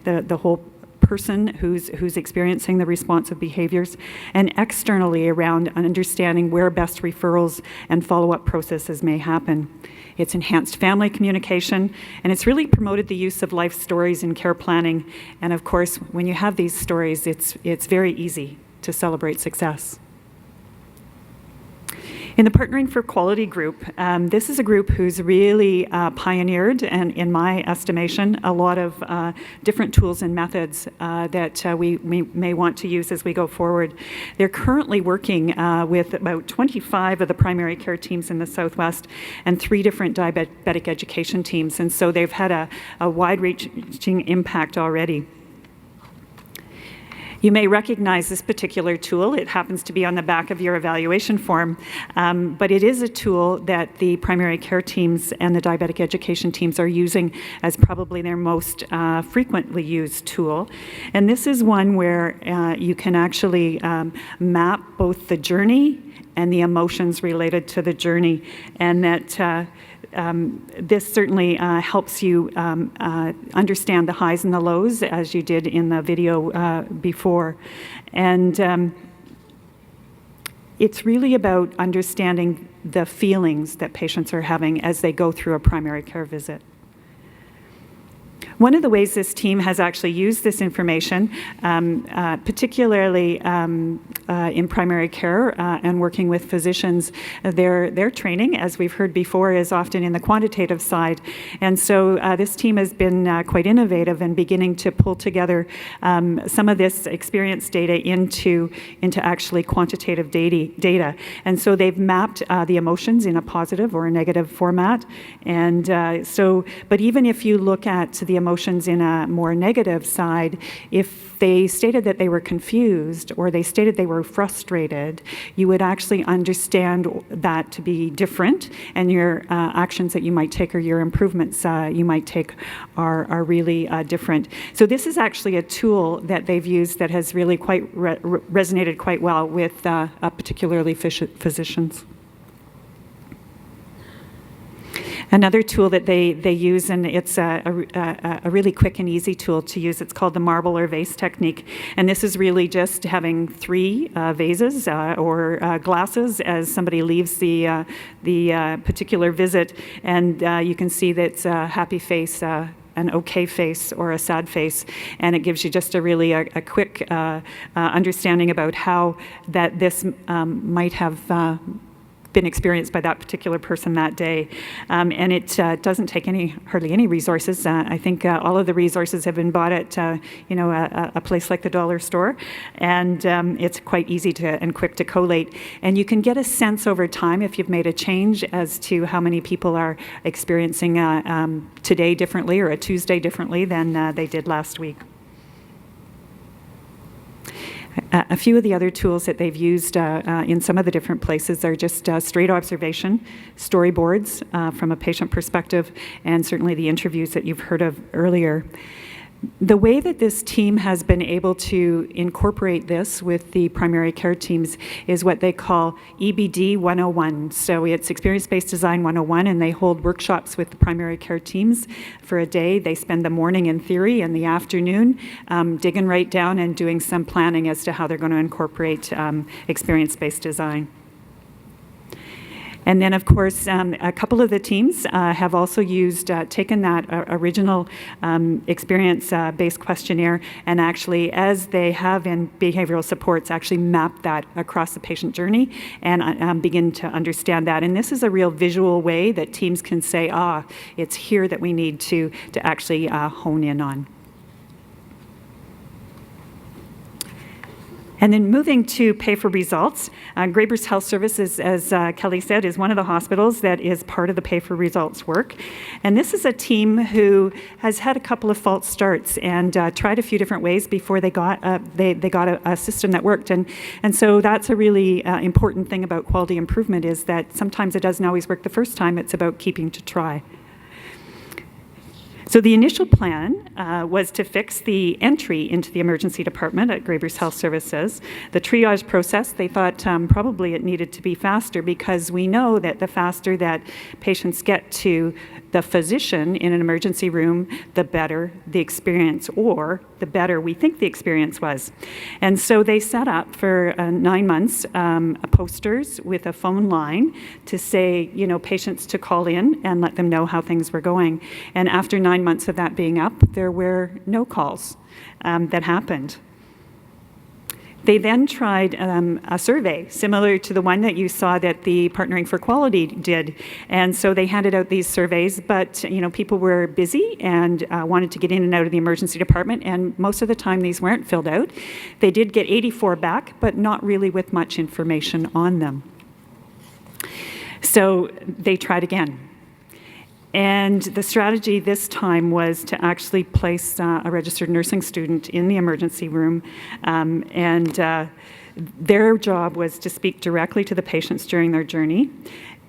the whole person who's experiencing the responsive behaviors, and externally around understanding where best referrals and follow-up processes may happen. It's enhanced family communication, and it's really promoted the use of life stories in care planning. And of course, when you have these stories, it's very easy to celebrate success. In the Partnering for Quality group, this is a group who's really pioneered, and in my estimation, a lot of different tools and methods that we may want to use as we go forward. They're currently working with about 25 of the primary care teams in the Southwest and 3 different diabetic education teams, and so they've had a wide-reaching impact already. You may recognize this particular tool. It happens to be on the back of your evaluation form, but it is a tool that the primary care teams and the diabetic education teams are using as probably their most frequently used tool. And this is one where you can actually map both the journey and the emotions related to the journey, and that this certainly helps you understand the highs and the lows, as you did in the video before. And it's really about understanding the feelings that patients are having as they go through a primary care visit. One of the ways this team has actually used this information, particularly in primary care and working with physicians, their training, as we've heard before, is often in the quantitative side. And so this team has been quite innovative in beginning to pull together some of this experience data into actually quantitative data. And so they've mapped the emotions in a positive or a negative format. And but even if you look at the emotions in a more negative side, if they stated that they were confused or they stated they were frustrated, you would actually understand that to be different, and your actions that you might take or your improvements you might take are really different. So this is actually a tool that they've used that has really quite resonated quite well with particularly physicians. Another tool that they use, and it's a really quick and easy tool to use, it's called the marble or vase technique. And this is really just having 3 vases or glasses as somebody leaves the particular visit, and you can see that it's a happy face, an okay face, or a sad face, and it gives you just a really a quick understanding about how that this might have been experienced by that particular person that day. And it doesn't take hardly any resources. I think all of the resources have been bought at a place like the dollar store, and it's quite easy and quick to collate. And you can get a sense over time, if you've made a change, as to how many people are experiencing today differently or a Tuesday differently than they did last week. A few of the other tools that they've used in some of the different places are just straight observation, storyboards from a patient perspective, and certainly the interviews that you've heard of earlier. The way that this team has been able to incorporate this with the primary care teams is what they call EBD 101. So it's Experience-Based Design 101, and they hold workshops with the primary care teams for a day. They spend the morning in theory and the afternoon digging right down and doing some planning as to how they're going to incorporate experience-based design. And then, of course, a couple of the teams have also taken that original experience-based questionnaire and actually, as they have in behavioral supports, actually map that across the patient journey and begin to understand that. And this is a real visual way that teams can say, it's here that we need to actually hone in on. And then moving to pay for results, Grey Bruce Health Services, as Kelly said, is one of the hospitals that is part of the pay for results work. And this is a team who has had a couple of false starts and tried a few different ways before they got a system that worked. And so that's a really important thing about quality improvement, is that sometimes it doesn't always work the first time. It's about keeping to try. So the initial plan was to fix the entry into the emergency department at Grey Bruce Health Services. The triage process, they thought probably it needed to be faster, because we know that the faster that patients get to the physician in an emergency room, the better the experience, or the better we think the experience was. And so they set up for 9 months posters with a phone line to say, patients to call in and let them know how things were going. And after 9 months of that being up, there were no calls that happened. They then tried a survey similar to the one that you saw that the Partnering for Quality did. And so they handed out these surveys, but people were busy and wanted to get in and out of the emergency department, and most of the time these weren't filled out. They did get 84 back, but not really with much information on them. So they tried again. And the strategy this time was to actually place a registered nursing student in the emergency room, and their job was to speak directly to the patients during their journey.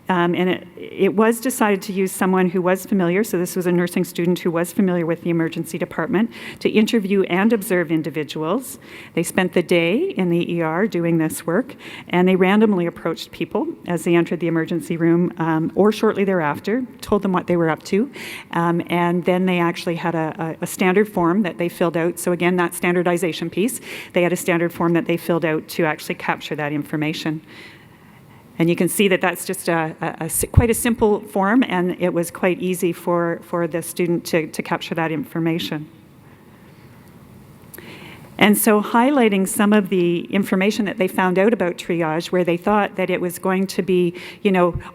And it was decided to use someone who was familiar, so this was a nursing student who was familiar with the emergency department, to interview and observe individuals. They spent the day in the ER doing this work, and they randomly approached people as they entered the emergency room or shortly thereafter, told them what they were up to, and then they actually had a standard form that they filled out. So again, that standardization piece, they had a standard form that they filled out to actually capture that information. And you can see that that's just quite a simple form, and it was quite easy for the student to capture that information. And so highlighting some of the information that they found out about triage, where they thought that it was going to be,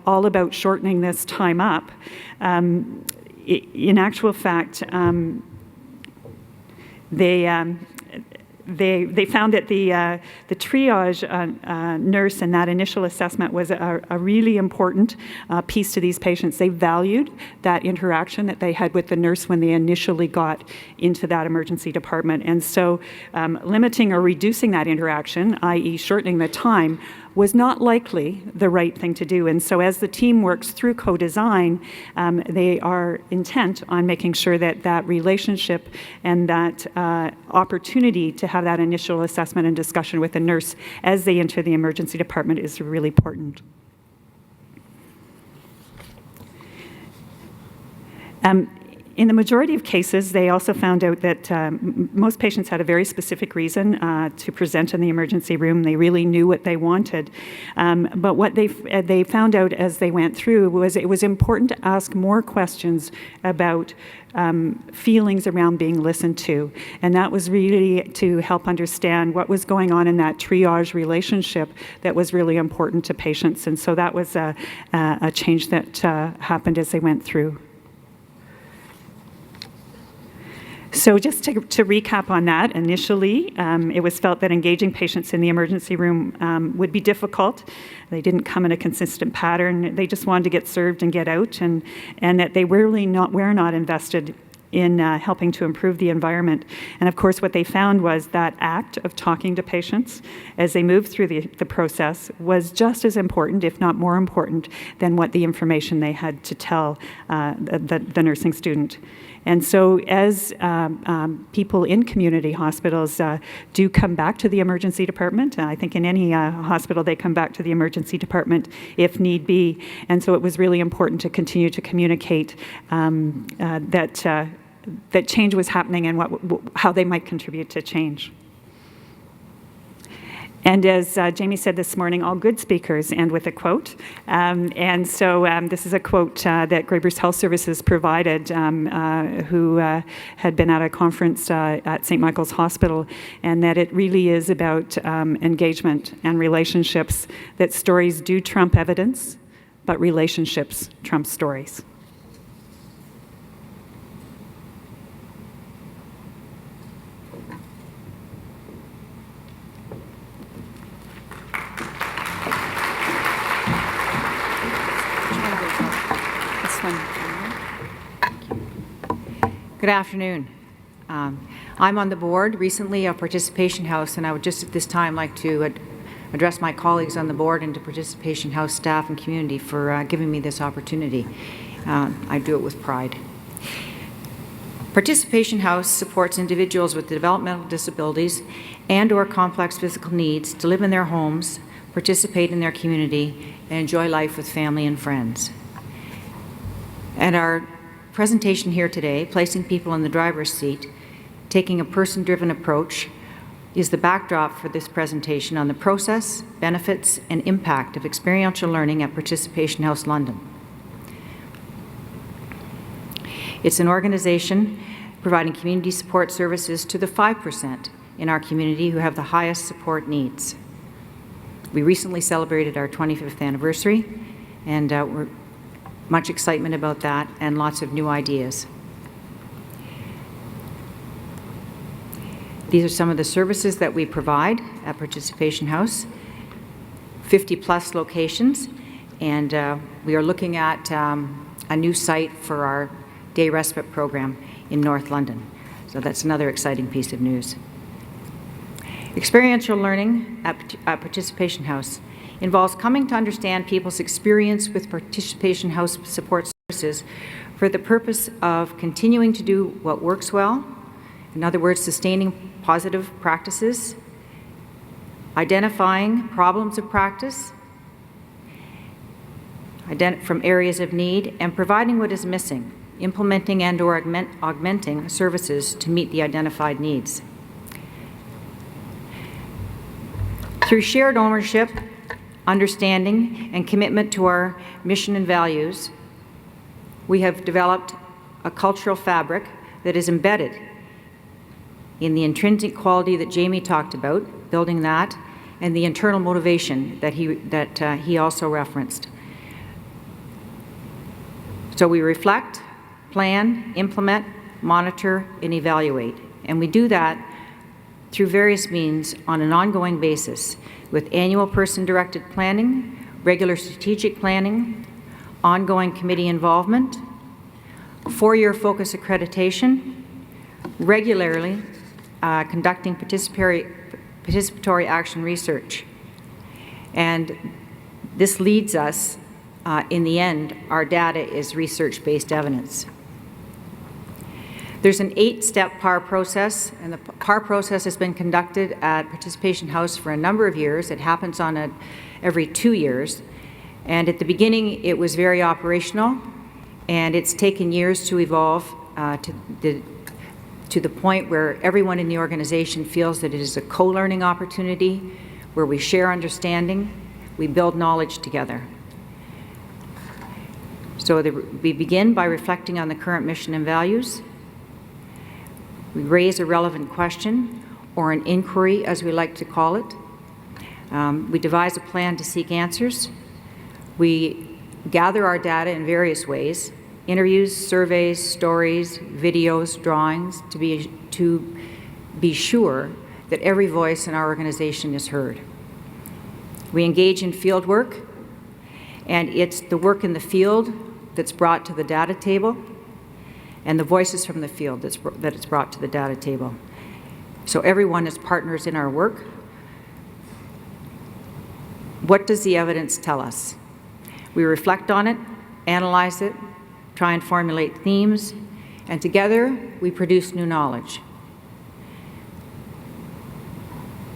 all about shortening this time up, in actual fact, they found that the triage nurse and that initial assessment was a really important piece to these patients. They valued that interaction that they had with the nurse when they initially got into that emergency department. And so limiting or reducing that interaction, i.e. shortening the time, was not likely the right thing to do. And so as the team works through co-design, they are intent on making sure that that relationship and that opportunity to have that initial assessment and discussion with the nurse as they enter the emergency department is really important. In the majority of cases, they also found out that most patients had a very specific reason to present in the emergency room. They really knew what they wanted. But what they found out as they went through was it was important to ask more questions about feelings around being listened to. And that was really to help understand what was going on in that triage relationship that was really important to patients. And so that was a change that happened as they went through. So just to recap on that, initially it was felt that engaging patients in the emergency room would be difficult. They didn't come in a consistent pattern. They just wanted to get served and get out, and that they were not invested in helping to improve the environment. And of course, what they found was that act of talking to patients as they moved through the process was just as important, if not more important, than what the information they had to tell the nursing student. And so as people in community hospitals do come back to the emergency department, I think in any hospital they come back to the emergency department if need be, and so it was really important to continue to communicate that change was happening and how they might contribute to change. And as Jamie said this morning, all good speakers end with a quote. And so this is a quote that Grey Bruce Health Services provided, who had been at a conference at St. Michael's Hospital, and that it really is about engagement and relationships, that stories do trump evidence, but relationships trump stories. Good afternoon. I'm on the board recently of Participation House, and I would just at this time like to address my colleagues on the board and to Participation House staff and community for giving me this opportunity. I do it with pride. Participation House supports individuals with developmental disabilities and/or complex physical needs to live in their homes, participate in their community, and enjoy life with family and friends. And our presentation here today, Placing People in the Driver's Seat, Taking a Person-Driven Approach, is the backdrop for this presentation on the process, benefits, and impact of experiential learning at Participation House London. It's an organization providing community support services to the 5% in our community who have the highest support needs. We recently celebrated our 25th anniversary, and we're much excitement about that and lots of new ideas. These are some of the services that we provide at Participation House, 50+ locations, and we are looking at a new site for our day respite program in North London. So that's another exciting piece of news. Experiential learning at Participation House involves coming to understand people's experience with Participation House support services for the purpose of continuing to do what works well, in other words, sustaining positive practices, identifying problems of practice from areas of need, and providing what is missing, implementing and/or augmenting services to meet the identified needs. Through shared ownership, understanding, and commitment to our mission and values, we have developed a cultural fabric that is embedded in the intrinsic quality that Jamie talked about, building that, and the internal motivation that he also referenced. So we reflect, plan, implement, monitor, and evaluate. And we do that through various means on an ongoing basis, with annual person-directed planning, regular strategic planning, ongoing committee involvement, 4-year focus accreditation, regularly conducting participatory action research. And this leads us, in the end, our data is research-based evidence. There's an 8-step PAR process, and the PAR process has been conducted at Participation House for a number of years. It happens on every 2 years. And at the beginning, it was very operational, and it's taken years to evolve to the point where everyone in the organization feels that it is a co-learning opportunity, where we share understanding, we build knowledge together. So we begin by reflecting on the current mission and values. We raise a relevant question, or an inquiry, as we like to call it. We devise a plan to seek answers. We gather our data in various ways: interviews, surveys, stories, videos, drawings, to be sure that every voice in our organization is heard. We engage in field work, and it's the work in the field that's brought to the data table, and the voices from the field that it's brought to the data table. So everyone is partners in our work. What does the evidence tell us? We reflect on it, analyze it, try and formulate themes, and together we produce new knowledge.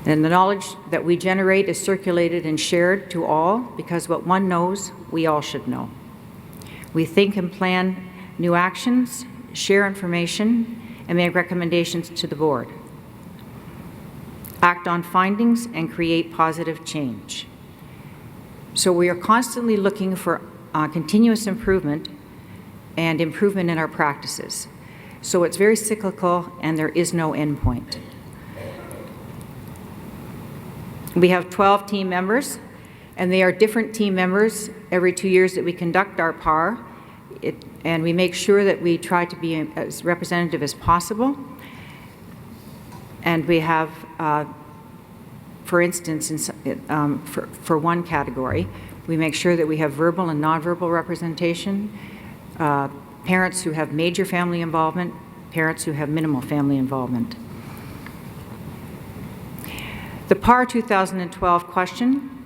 And the knowledge that we generate is circulated and shared to all, because what one knows, we all should know. We think and plan new actions, share information, and make recommendations to the board. act on findings, and create positive change. So we are constantly looking for continuous improvement and improvement in our practices. So it's very cyclical and there is no end point. We have 12 team members, and they are different team members every 2 years that we conduct our PAR, and we make sure that we try to be as representative as possible. And we have, for instance, for one category, we make sure that we have verbal and nonverbal representation, parents who have major family involvement, parents who have minimal family involvement. The PAR 2012 question: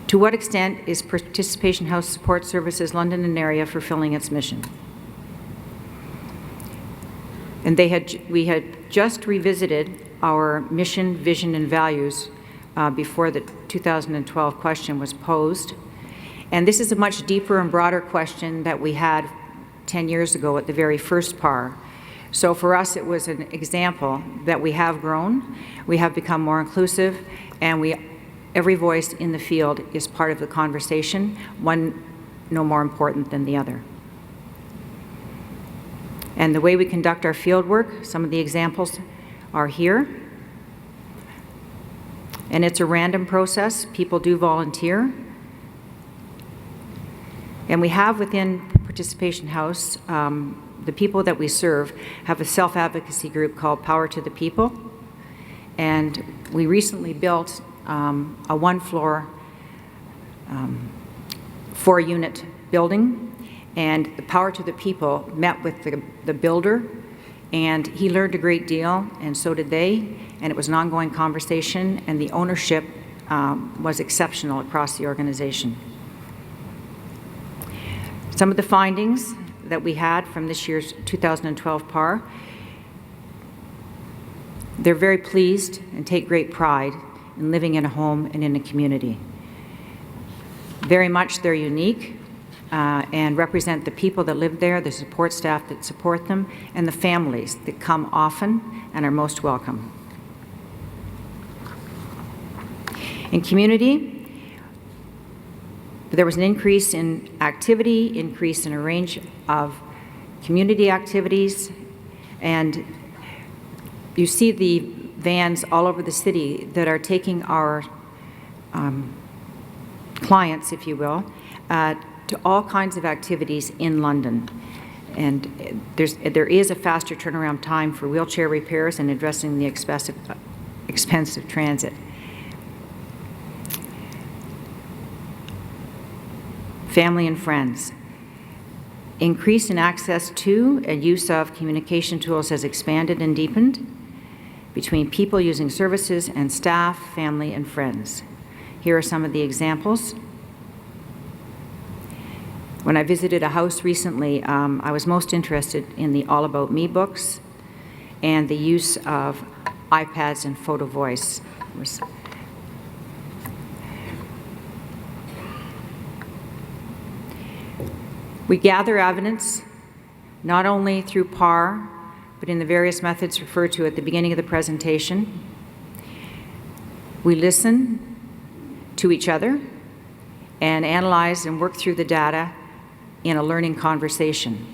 to what extent is Participation House Support Services London and area fulfilling its mission? And we had just revisited our mission, vision, and values before the 2012 question was posed. And this is a much deeper and broader question that we had 10 years ago at the very first PAR. So for us, it was an example that we have grown, we have become more inclusive, and every voice in the field is part of the conversation, one no more important than the other. And the way we conduct our field work, some of the examples are here. And it's a random process. People do volunteer. And we have within Participation House, the people that we serve have a self-advocacy group called Power to the People. And we recently built a one-floor, 4-unit building. And the Power to the People met with the builder, and he learned a great deal, and so did they. And it was an ongoing conversation, and the ownership was exceptional across the organization. Some of the findings that we had from this year's 2012 PAR, they're very pleased and take great pride in living in a home and in a community. Very much they're unique and represent the people that live there, the support staff that support them, and the families that come often and are most welcome. In community, there was an increase in activity, increase in a range of community activities, and you see the vans all over the city that are taking our clients, if you will, to all kinds of activities in London. And there is a faster turnaround time for wheelchair repairs and addressing the expensive transit. Family and friends. Increase in access to and use of communication tools has expanded and deepened between people using services and staff, family, and friends. Here are some of the examples. When I visited a house recently, I was most interested in the All About Me books and the use of iPads and photo voice. We gather evidence not only through PAR, but in the various methods referred to at the beginning of the presentation. We listen to each other and analyze and work through the data in a learning conversation.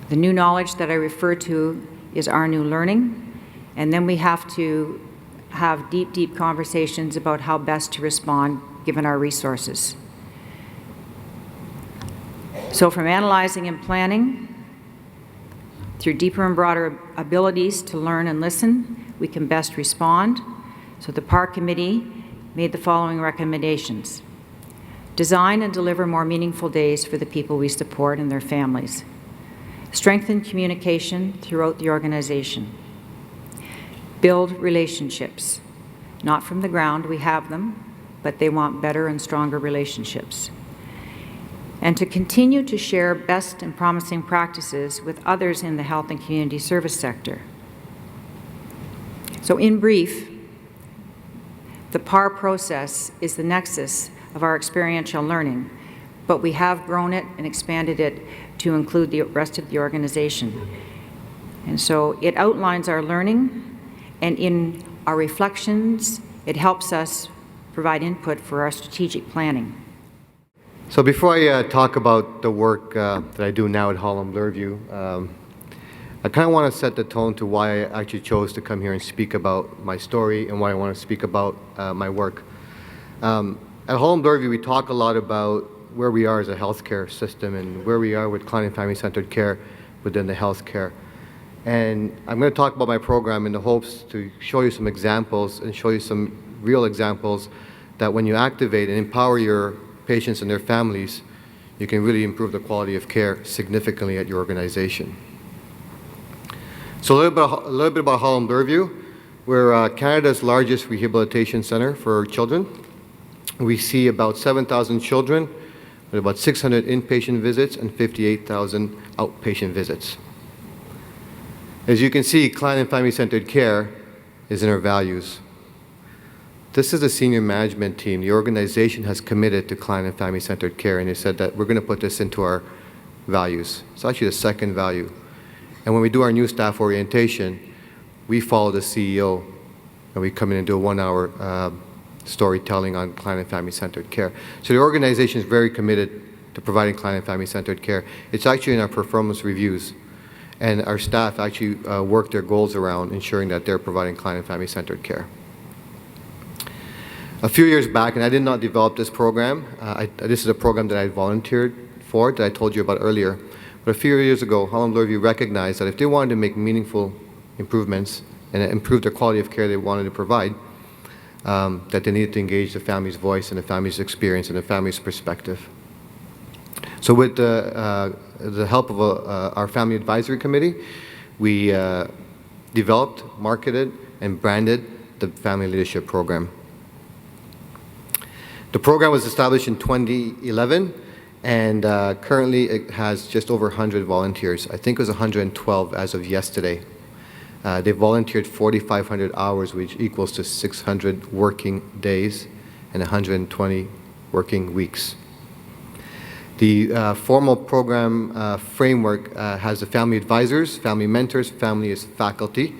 The new knowledge that I refer to is our new learning, and then we have to have deep, deep conversations about how best to respond given our resources. So from analyzing and planning, through deeper and broader abilities to learn and listen, we can best respond. So the PAR committee made the following recommendations. Design and deliver more meaningful days for the people we support and their families. Strengthen communication throughout the organization. Build relationships. Not from the ground, we have them, but they want better and stronger relationships. And to continue to share best and promising practices with others in the health and community service sector. So in brief, the PAR process is the nexus of our experiential learning, but we have grown it and expanded it to include the rest of the organization. And so it outlines our learning, and in our reflections, it helps us provide input for our strategic planning. So before I talk about the work that I do now at Holland Bloorview, I kind of want to set the tone to why I actually chose to come here and speak about my story and why I want to speak about my work. At Holland Bloorview, we talk a lot about where we are as a healthcare system and where we are with client and family-centered care within the healthcare. And I'm going to talk about my program in the hopes to show you some examples and show you some real examples that when you activate and empower your patients and their families, you can really improve the quality of care significantly at your organization. So a little bit about Holland Bloorview. We're Canada's largest rehabilitation center for children. We see about 7,000 children with about 600 inpatient visits and 58,000 outpatient visits. As you can see, client and family-centered care is in our values. This is the senior management team. The organization has committed to client and family-centered care, and they said that we're going to put this into our values. It's actually the second value. And when we do our new staff orientation, we follow the CEO, and we come in and do a 1-hour storytelling on client and family-centered care. So the organization is very committed to providing client and family-centered care. It's actually in our performance reviews. And our staff actually work their goals around ensuring that they're providing client and family-centered care. A few years back, and I did not develop this program, this is a program that I volunteered for that I told you about earlier. But a few years ago, Holland Bloorview recognized that if they wanted to make meaningful improvements and improve the quality of care they wanted to provide, that they needed to engage the family's voice and the family's experience and the family's perspective. So with the help of our Family Advisory Committee, we developed, marketed, and branded the Family Leadership Program. The program was established in 2011, and currently it has just over 100 volunteers. I think it was 112 as of yesterday. They volunteered 4,500 hours, which equals to 600 working days and 120 working weeks. The formal program framework has the family advisors, family mentors, family is faculty,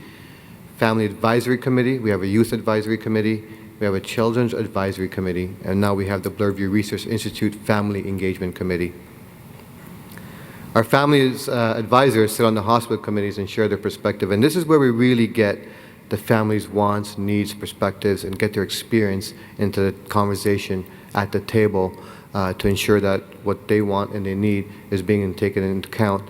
family advisory committee, we have a youth advisory committee, we have a children's advisory committee, and now we have the Bloorview Research Institute Family Engagement Committee. Our family's advisors sit on the hospital committees and share their perspective, and this is where we really get the family's wants, needs, perspectives, and get their experience into the conversation at the table to ensure that what they want and they need is being taken into account.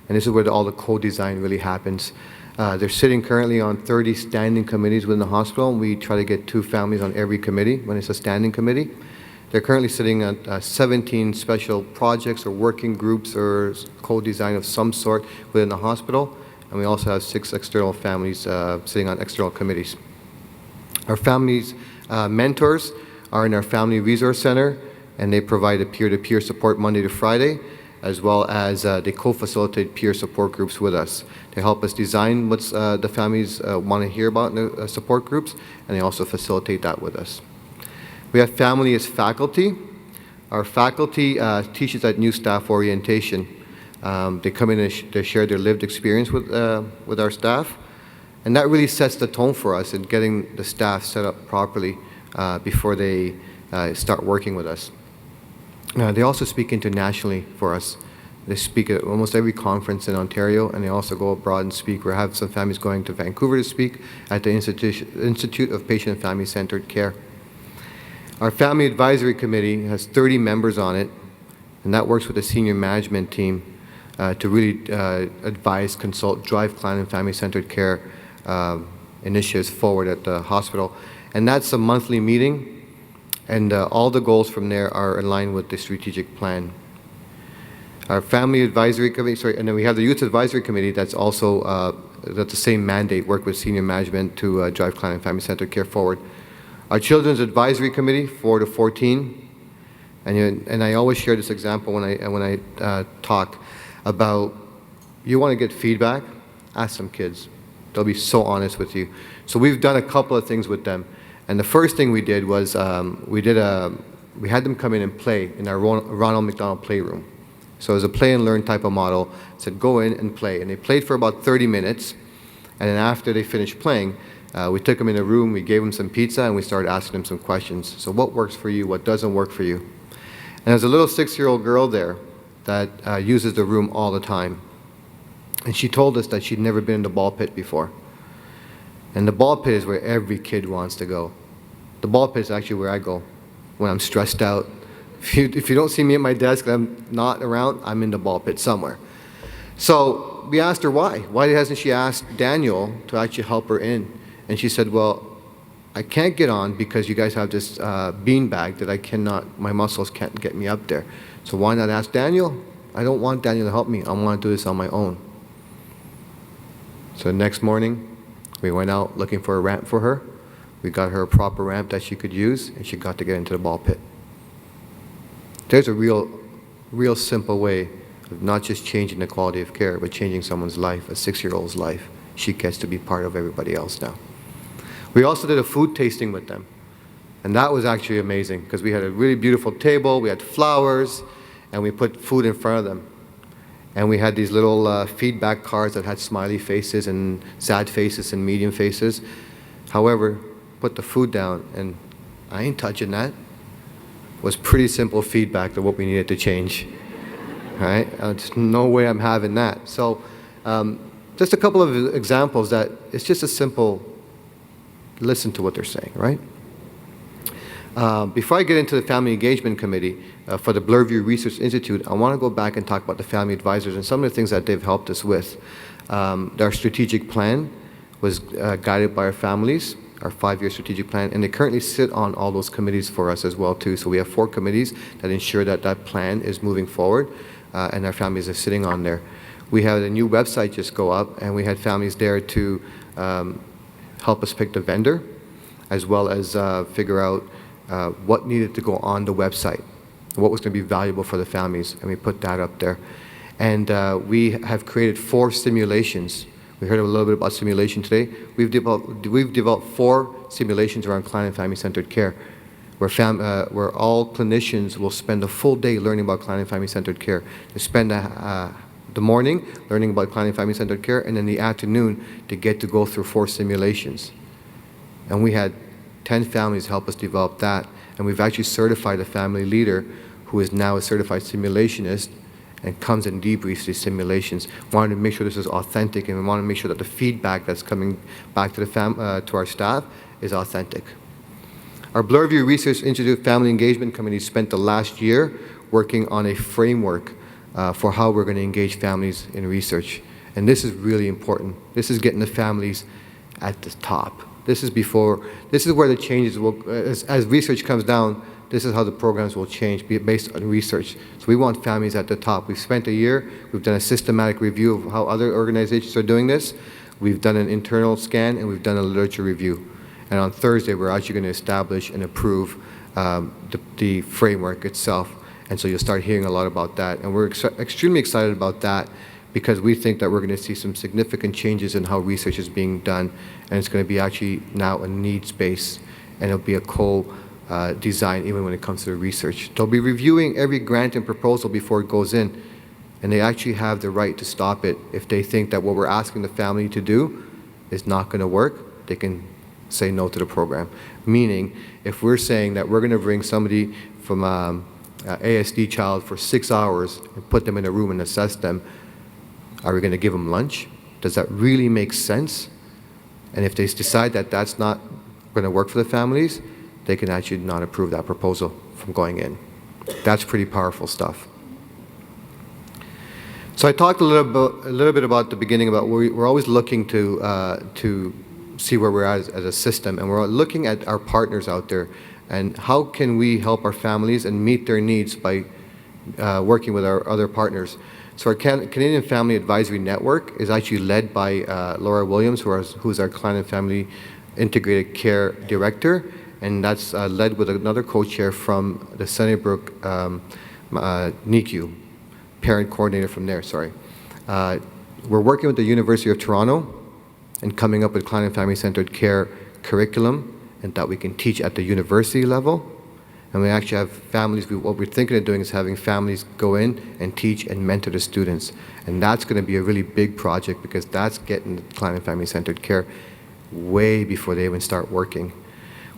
And this is where all the co-design really happens. They're sitting currently on 30 standing committees within the hospital, and we try to get 2 families on every committee when it's a standing committee. They're currently sitting on 17 special projects or working groups or co-design of some sort within the hospital, and we also have 6 external families sitting on external committees. Our families mentors are in our Family Resource Center, and they provide a peer-to-peer support Monday to Friday, as well as they co-facilitate peer support groups with us. They help us design what the families want to hear about in the support groups, and they also facilitate that with us. We have family as faculty. Our faculty teaches at new staff orientation. They come in and they share their lived experience with our staff, and that really sets the tone for us in getting the staff set up properly before they start working with us. They also speak internationally for us. They speak at almost every conference in Ontario, and they also go abroad and speak. We have some families going to Vancouver to speak at the Institute of Patient and Family-Centered Care. Our Family Advisory Committee has 30 members on it, and that works with the senior management team to really advise, consult, drive client and family-centered care initiatives forward at the hospital. And that's a monthly meeting, and all the goals from there are aligned with the strategic plan. Our Family Advisory Committee, and then we have the Youth Advisory Committee that's also, that's the same mandate, work with senior management to drive client and family-centered care forward. Our Children's Advisory Committee, 4 to 14, and I always share this example when I talk about, you want to get feedback, ask some kids. They'll be so honest with you. So we've done a couple of things with them. And the first thing we did was we had them come in and play in our Ronald McDonald Playroom. So it was a play and learn type of model. It said go in and play. And they played for about 30 minutes. And then after they finished playing, we took them in a room, we gave them some pizza, and we started asking them some questions. So what works for you? What doesn't work for you? And there's a little 6-year-old girl there that uses the room all the time. And she told us that she'd never been in the ball pit before. And the ball pit is where every kid wants to go. The ball pit is actually where I go when I'm stressed out. If you don't see me at my desk and I'm not around, I'm in the ball pit somewhere. So we asked her why. Why hasn't she asked Daniel to actually help her in? And she said, well, I can't get on because you guys have this bean bag that I cannot, my muscles can't get me up there. So why not ask Daniel? I don't want Daniel to help me. I want to do this on my own. So the next morning, we went out looking for a ramp for her. We got her a proper ramp that she could use, and she got to get into the ball pit. There's a real simple way of not just changing the quality of care, but changing someone's life, a 6-year-old's life. She gets to be part of everybody else now. We also did a food tasting with them. And that was actually amazing because we had a really beautiful table, we had flowers, and we put food in front of them. And we had these little feedback cards that had smiley faces and sad faces and medium faces. However, put the food down, and I ain't touching that. It was pretty simple feedback of what we needed to change. Right? There's no way I'm having that. So just a couple of examples that it's just a simple listen to what they're saying, right? Before I get into the Family Engagement Committee for the Bloorview Research Institute, I want to go back and talk about the family advisors and some of the things that they've helped us with. Our strategic plan was guided by our families, our 5-year strategic plan, and they currently sit on all those committees for us as well too. So we have 4 committees that ensure that that plan is moving forward, and our families are sitting on there. We had a new website just go up, and we had families there to help us pick the vendor, as well as figure out what needed to go on the website, what was going to be valuable for the families, and we put that up there. And we have created 4 simulations. We heard a little bit about simulation today. We've developed 4 simulations around client and family-centered care, where all clinicians will spend a full day learning about client and family-centered care. They spend the morning learning about client and family-centered care, and then the afternoon to get to go through 4 simulations. And we had 10 families help us develop that, and we've actually certified a family leader who is now a certified simulationist and comes and debriefs these simulations. We wanted to make sure this is authentic, and we want to make sure that the feedback that's coming back to to our staff is authentic. Our Bloorview Research Institute Family Engagement Committee spent the last year working on a framework for how we're going to engage families in research. And this is really important. This is getting the families at the top. This is where the changes will, as research comes down, this is how the programs will change, based on research. So we want families at the top. We've spent a year, we've done a systematic review of how other organizations are doing this. We've done an internal scan, and we've done a literature review. And on Thursday, we're actually going to establish and approve the framework itself. And so you'll start hearing a lot about that. And we're extremely excited about that because we think that we're going to see some significant changes in how research is being done. And it's going to be actually now a needs-based, and it'll be a co-design even when it comes to the research. They'll be reviewing every grant and proposal before it goes in. And they actually have the right to stop it if they think that what we're asking the family to do is not going to work. They can say no to the program. Meaning, if we're saying that we're going to bring somebody from ASD child for 6 hours and put them in a room and assess them, are we going to give them lunch? Does that really make sense? And if they decide that that's not going to work for the families, they can actually not approve that proposal from going in. That's pretty powerful stuff. So I talked a little bit about the beginning about we're always looking to see where we're at as a system, and we're looking at our partners out there and how can we help our families and meet their needs by working with our other partners. So our Canadian Family Advisory Network is actually led by Laura Williams, who's our Client and Family Integrated Care Director, and that's led with another co-chair from the Sunnybrook NICU, parent coordinator from there, sorry. We're working with the University of Toronto and coming up with Client and Family Centered Care curriculum and that we can teach at the university level. And we actually have families, what we're thinking of doing is having families go in and teach and mentor the students. And that's going to be a really big project because that's getting the client and family-centered care way before they even start working.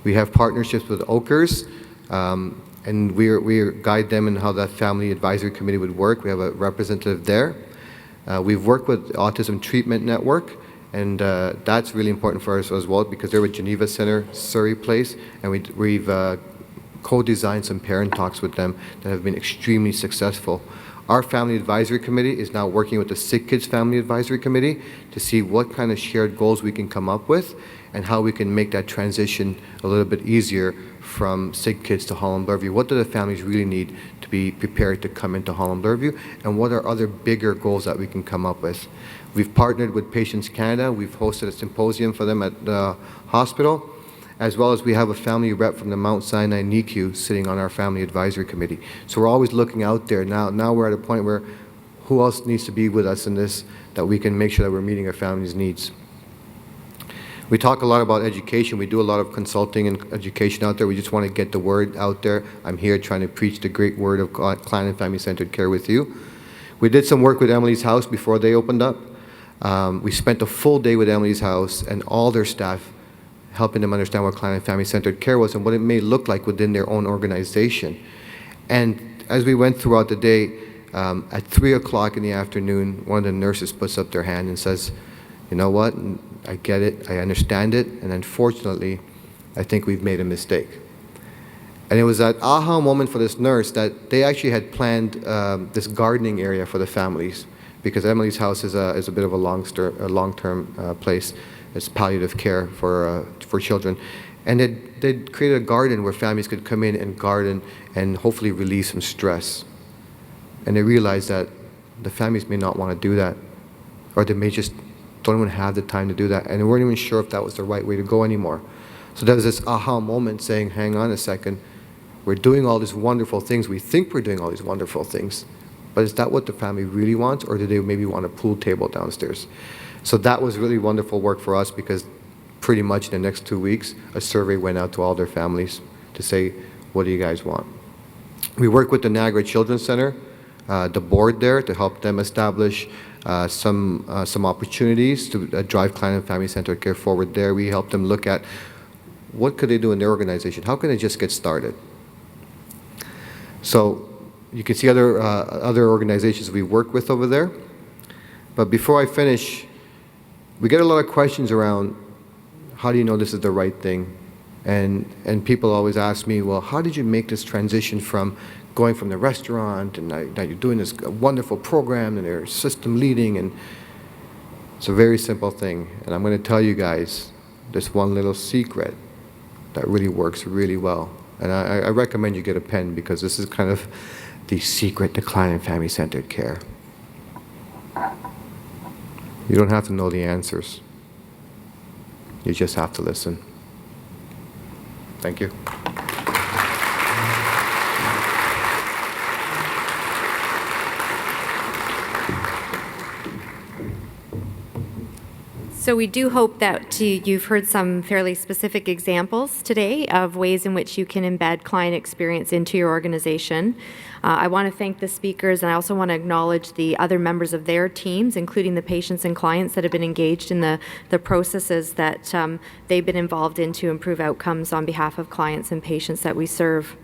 We have partnerships with Oakers, and we guide them in how that family advisory committee would work. We have a representative there. We've worked with Autism Treatment Network, and that's really important for us as well because they're with Geneva Center, Surrey Place, and we've co-designed some parent talks with them that have been extremely successful. Our family advisory committee is now working with the Sick Kids Family Advisory Committee to see what kind of shared goals we can come up with and how we can make that transition a little bit easier from Sick Kids to Holland Bloorview. What do the families really need to be prepared to come into Holland Bloorview, and what are other bigger goals that we can come up with? We've partnered with Patients Canada. We've hosted a symposium for them at the hospital, as well as we have a family rep from the Mount Sinai NICU sitting on our family advisory committee. So we're always looking out there. Now we're at a point where who else needs to be with us in this, that we can make sure that we're meeting our families' needs. We talk a lot about education. We do a lot of consulting and education out there. We just want to get the word out there. I'm here trying to preach the great word of client and family-centered care with you. We did some work with Emily's House before they opened up. We spent a full day with Emily's House and all their staff helping them understand what client and family-centered care was and what it may look like within their own organization. And as we went throughout the day, at 3 o'clock in the afternoon, one of the nurses puts up their hand and says, you know what, I get it, I understand it, and unfortunately, I think we've made a mistake. And it was that aha moment for this nurse that they actually had planned this gardening area for the families, because Emily's House is a bit of a long-term place. It's palliative care for children. And they'd created a garden where families could come in and garden and hopefully release some stress. And they realized that the families may not want to do that, or they may just don't even have the time to do that, and they weren't even sure if that was the right way to go anymore. So there was this aha moment saying, hang on a second, we're doing all these wonderful things, we think we're doing all these wonderful things, but is that what the family really wants, or do they maybe want a pool table downstairs? So that was really wonderful work for us because pretty much in the next 2 weeks, a survey went out to all their families to say, what do you guys want? We work with the Niagara Children's Center, the board there, to help them establish some opportunities to drive client and family-centered care forward there. We help them look at what could they do in their organization? How can they just get started? So you can see other organizations we work with over there. But before I finish, we get a lot of questions around how do you know this is the right thing? And people always ask me, well, how did you make this transition from going from the restaurant and now you're doing this wonderful program and you're system leading? And it's a very simple thing. And I'm going to tell you guys this one little secret that really works really well. And I recommend you get a pen because this is kind of the secret to client and family-centered care. You don't have to know the answers. You just have to listen. Thank you. So we do hope that you've heard some fairly specific examples today of ways in which you can embed client experience into your organization. I want to thank the speakers, and I also want to acknowledge the other members of their teams, including the patients and clients that have been engaged in the processes that they've been involved in to improve outcomes on behalf of clients and patients that we serve.